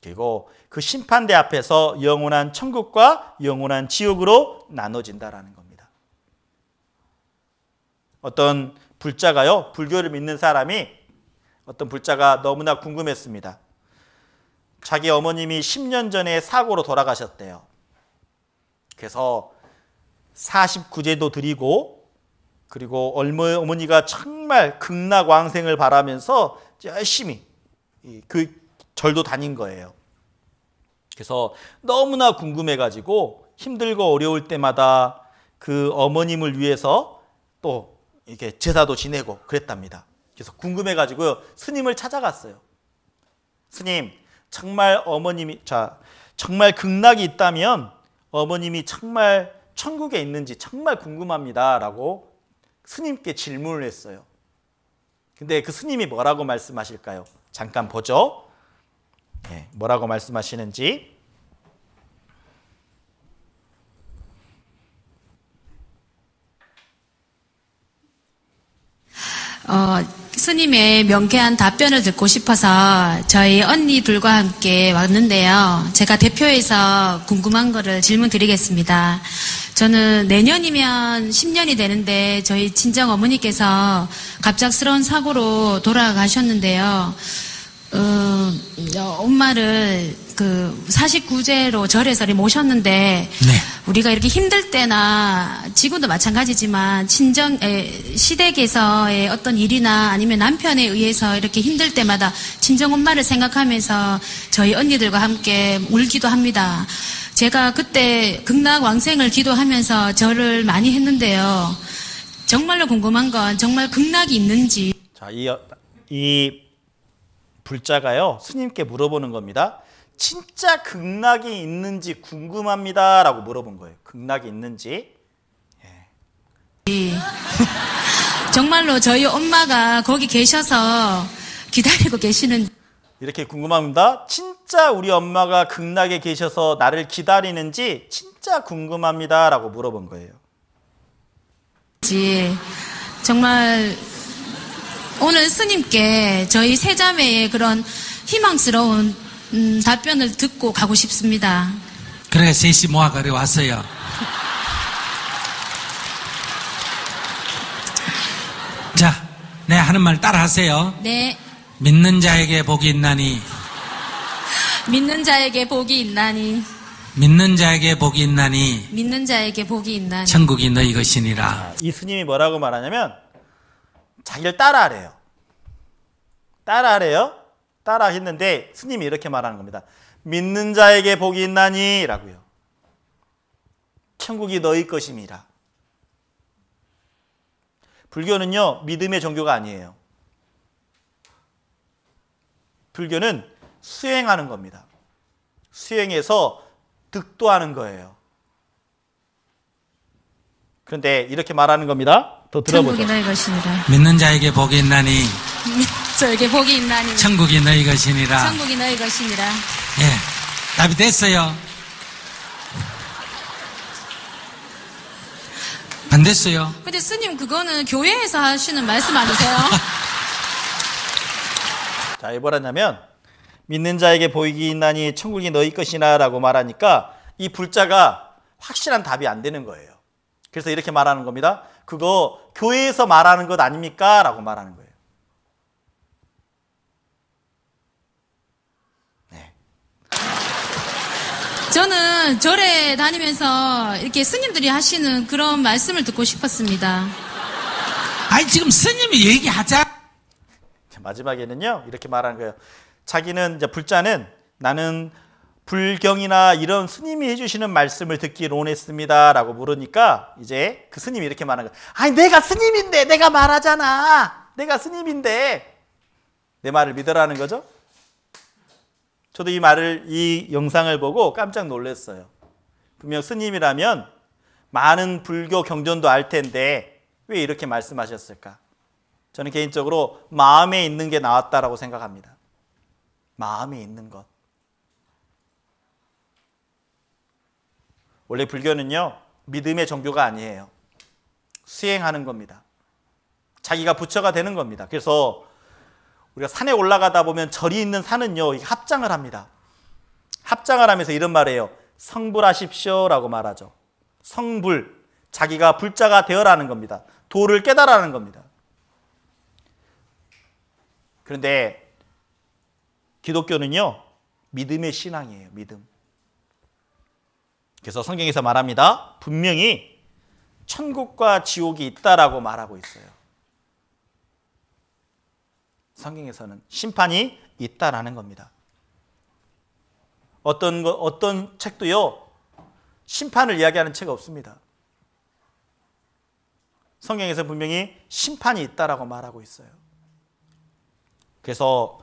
Speaker 1: 그리고 그 심판대 앞에서 영원한 천국과 영원한 지옥으로 나눠진다라는 겁니다. 어떤 불자가요, 불교를 믿는 사람이 어떤 불자가 너무나 궁금했습니다. 자기 어머님이 10년 전에 사고로 돌아가셨대요. 그래서 49제도 드리고 그리고 어머니가 정말 극락왕생을 바라면서 열심히 그 절도 다닌 거예요. 그래서 너무나 궁금해가지고 힘들고 어려울 때마다 그 어머님을 위해서 또 이렇게 제사도 지내고 그랬답니다. 그래서 궁금해가지고 스님을 찾아갔어요. 스님, 정말 정말 극락이 있다면 어머님이 정말 천국에 있는지 정말 궁금합니다. 라고 스님께 질문을 했어요. 근데 그 스님이 뭐라고 말씀하실까요? 잠깐 보죠. 네, 뭐라고 말씀하시는지.
Speaker 3: 스님의 명쾌한 답변을 듣고 싶어서 저희 언니들과 함께 왔는데요. 제가 대표해서 궁금한 거를 질문 드리겠습니다. 저는 내년이면 10년이 되는데 저희 친정 어머니께서 갑작스러운 사고로 돌아가셨는데요. 엄마를 그 49제로 절에서 모셨는데 우리가 이렇게 힘들 때나 지금도 마찬가지지만 친정 시댁에서의 어떤 일이나 아니면 남편에 의해서 이렇게 힘들 때마다 친정 엄마를 생각하면서 저희 언니들과 함께 울기도 합니다. 제가 그때 극락왕생을 기도하면서 절을 많이 했는데요. 정말로 궁금한 건 정말 극락이 있는지.
Speaker 1: 자, 이 불자가요, 스님께 물어보는 겁니다. 진짜 극락이 있는지 궁금합니다 라고 물어본 거예요. 극락이 있는지.
Speaker 3: 정말로 저희 엄마가 거기 계셔서 기다리고 계시는,
Speaker 1: 이렇게 궁금합니다. 진짜 우리 엄마가 극락에 계셔서 나를 기다리는지 진짜 궁금합니다 라고 물어본 거예요.
Speaker 3: 정말 오늘 스님께 저희 세자매의 그런 희망스러운 답변을 듣고 가고 싶습니다.
Speaker 14: 그래, 셋이 모아 그래 왔어요. 자, 내 하는 말 따라 하세요.
Speaker 3: 네.
Speaker 14: 믿는 자에게 복이 있나니.
Speaker 3: 믿는 자에게 복이 있나니.
Speaker 14: 믿는 자에게 복이 있나니.
Speaker 3: 믿는 자에게 복이 있나니.
Speaker 14: 천국이 너희 것이니라.
Speaker 1: 이 스님이 뭐라고 말하냐면 자기를 따라하래요. 따라하래요. 따라 했는데 스님이 이렇게 말하는 겁니다. 믿는 자에게 복이 있나니 라고요. 천국이 너희 것임이라. 불교는요, 믿음의 종교가 아니에요. 불교는 수행하는 겁니다. 수행해서 득도하는 거예요. 그런데 이렇게 말하는 겁니다. 더 들어보죠.
Speaker 3: 천국이 너희 것이니라.
Speaker 14: 믿는 자에게 복이 있나니.
Speaker 3: 저에게 복이 있나니.
Speaker 14: 천국이 너희 것이니라.
Speaker 3: 천국이 너희 것이니라.
Speaker 14: 예, 답이 됐어요. 안 됐어요.
Speaker 3: 근데 스님 그거는 교회에서 하시는 말씀 아니세요?
Speaker 1: 자, 왜 뭐라냐면 믿는 자에게 복이 있나니 천국이 너희 것이나 라고 말하니까 이 불자가 확실한 답이 안 되는 거예요. 그래서 이렇게 말하는 겁니다. 그거 교회에서 말하는 것 아닙니까? 라고 말하는 거예요.
Speaker 3: 저는 절에 다니면서 이렇게 스님들이 하시는 그런 말씀을 듣고 싶었습니다.
Speaker 14: 아니, 지금 스님이 얘기하자.
Speaker 1: 마지막에는요, 이렇게 말하는 거예요. 자기는, 이제 불자는 나는 불경이나 이런 스님이 해주시는 말씀을 듣기를 원했습니다 라고 물으니까 이제 그 스님이 이렇게 말하는 거예요. 아니, 내가 스님인데, 내가 말하잖아. 내가 스님인데 내 말을 믿으라는 거죠. 저도 이 영상을 보고 깜짝 놀랐어요. 분명 스님이라면 많은 불교 경전도 알 텐데 왜 이렇게 말씀하셨을까? 저는 개인적으로 마음에 있는 게 나왔다라고 생각합니다. 마음에 있는 것. 원래 불교는요, 믿음의 종교가 아니에요. 수행하는 겁니다. 자기가 부처가 되는 겁니다. 그래서 우리가 산에 올라가다 보면 절이 있는 산은요, 합장을 합니다. 합장을 하면서 이런 말이에요. 성불하십시오 라고 말하죠. 성불, 자기가 불자가 되어라는 겁니다. 도를 깨달아라는 겁니다. 그런데 기독교는요, 믿음의 신앙이에요. 믿음. 그래서 성경에서 말합니다. 분명히 천국과 지옥이 있다라고 말하고 있어요. 성경에서는 심판이 있다라는 겁니다. 어떤 책도요, 심판을 이야기하는 책 없습니다. 성경에서 분명히 심판이 있다라고 말하고 있어요. 그래서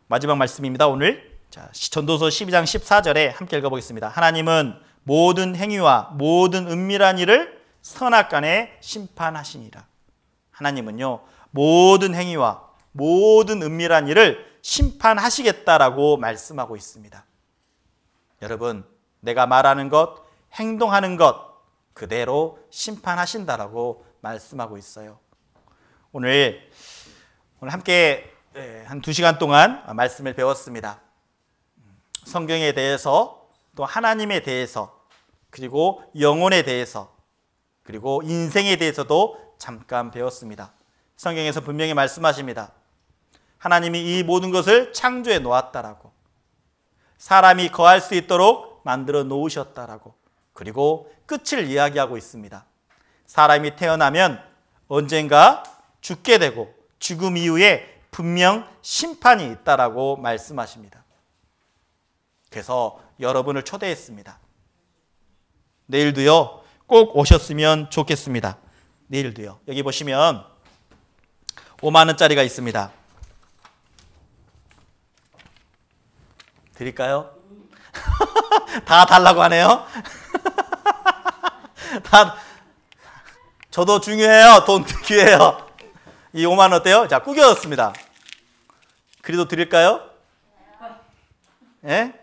Speaker 1: 마지막 말씀입니다. 오늘 자, 전도서 12장 14절에 함께 읽어보겠습니다. 하나님은 모든 행위와 모든 은밀한 일을 선악간에 심판하시니라. 하나님은요, 모든 행위와 모든 은밀한 일을 심판하시겠다라고 말씀하고 있습니다. 여러분, 내가 말하는 것, 행동하는 것 그대로 심판하신다라고 말씀하고 있어요. 오늘 함께 한 2시간 동안 말씀을 배웠습니다. 성경에 대해서, 또 하나님에 대해서, 그리고 영혼에 대해서, 그리고 인생에 대해서도 잠깐 배웠습니다. 성경에서 분명히 말씀하십니다. 하나님이 이 모든 것을 창조해 놓았다라고, 사람이 거할 수 있도록 만들어 놓으셨다라고, 그리고 끝을 이야기하고 있습니다. 사람이 태어나면 언젠가 죽게 되고 죽음 이후에 분명 심판이 있다라고 말씀하십니다. 그래서 여러분을 초대했습니다. 내일도요, 꼭 오셨으면 좋겠습니다. 내일도요. 여기 보시면 5만 원짜리가 있습니다. 드릴까요? 다 달라고 하네요. 다, 저도 중요해요. 돈 귀해요. 이 5만 원 어때요? 자, 구겨졌습니다. 그래도 드릴까요? 예?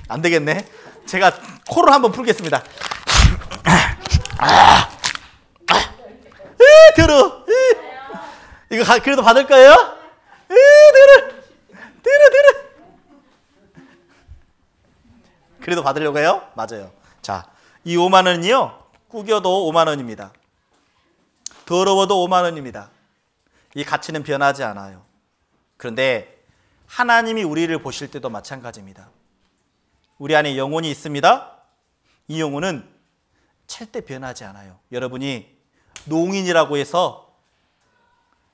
Speaker 1: 안 되겠네. 제가 코를 한번 풀겠습니다. 들어. 이거 그래도 받을 거예요? 들어. 그래도 받으려고 해요? 맞아요. 자, 이 5만 원이요, 구겨도 5만 원입니다. 더러워도 5만 원입니다. 이 가치는 변하지 않아요. 그런데 하나님이 우리를 보실 때도 마찬가지입니다. 우리 안에 영혼이 있습니다. 이 영혼은 절대 변하지 않아요. 여러분이 농인이라고 해서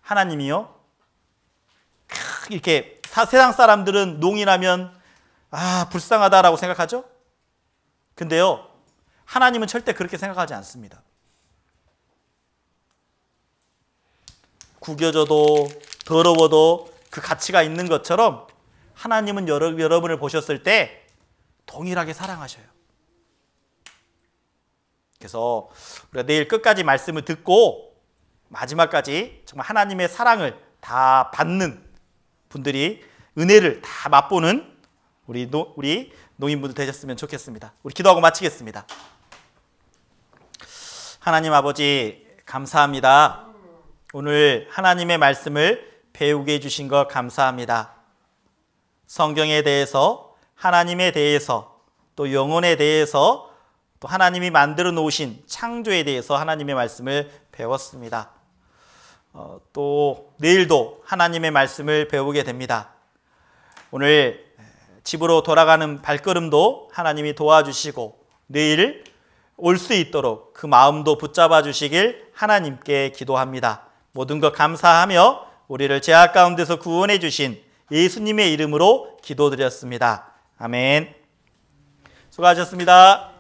Speaker 1: 하나님이요, 이렇게 세상 사람들은 농인하면 불쌍하다라고 생각하죠? 근데요, 하나님은 절대 그렇게 생각하지 않습니다. 구겨져도 더러워도 그 가치가 있는 것처럼 하나님은 여러분을 보셨을 때 동일하게 사랑하셔요. 그래서 우리가 내일 끝까지 말씀을 듣고 마지막까지 정말 하나님의 사랑을 다 받는 분들이, 은혜를 다 맛보는 우리 농인분들 되셨으면 좋겠습니다. 우리 기도하고 마치겠습니다. 하나님 아버지, 감사합니다. 오늘 하나님의 말씀을 배우게 해주신 것 감사합니다. 성경에 대해서, 하나님에 대해서, 또 영혼에 대해서, 또 하나님이 만들어 놓으신 창조에 대해서 하나님의 말씀을 배웠습니다. 또 내일도 하나님의 말씀을 배우게 됩니다. 오늘 집으로 돌아가는 발걸음도 하나님이 도와주시고 내일 올 수 있도록 그 마음도 붙잡아 주시길 하나님께 기도합니다. 모든 것 감사하며 우리를 죄악 가운데서 구원해 주신 예수님의 이름으로 기도드렸습니다. 아멘. 수고하셨습니다.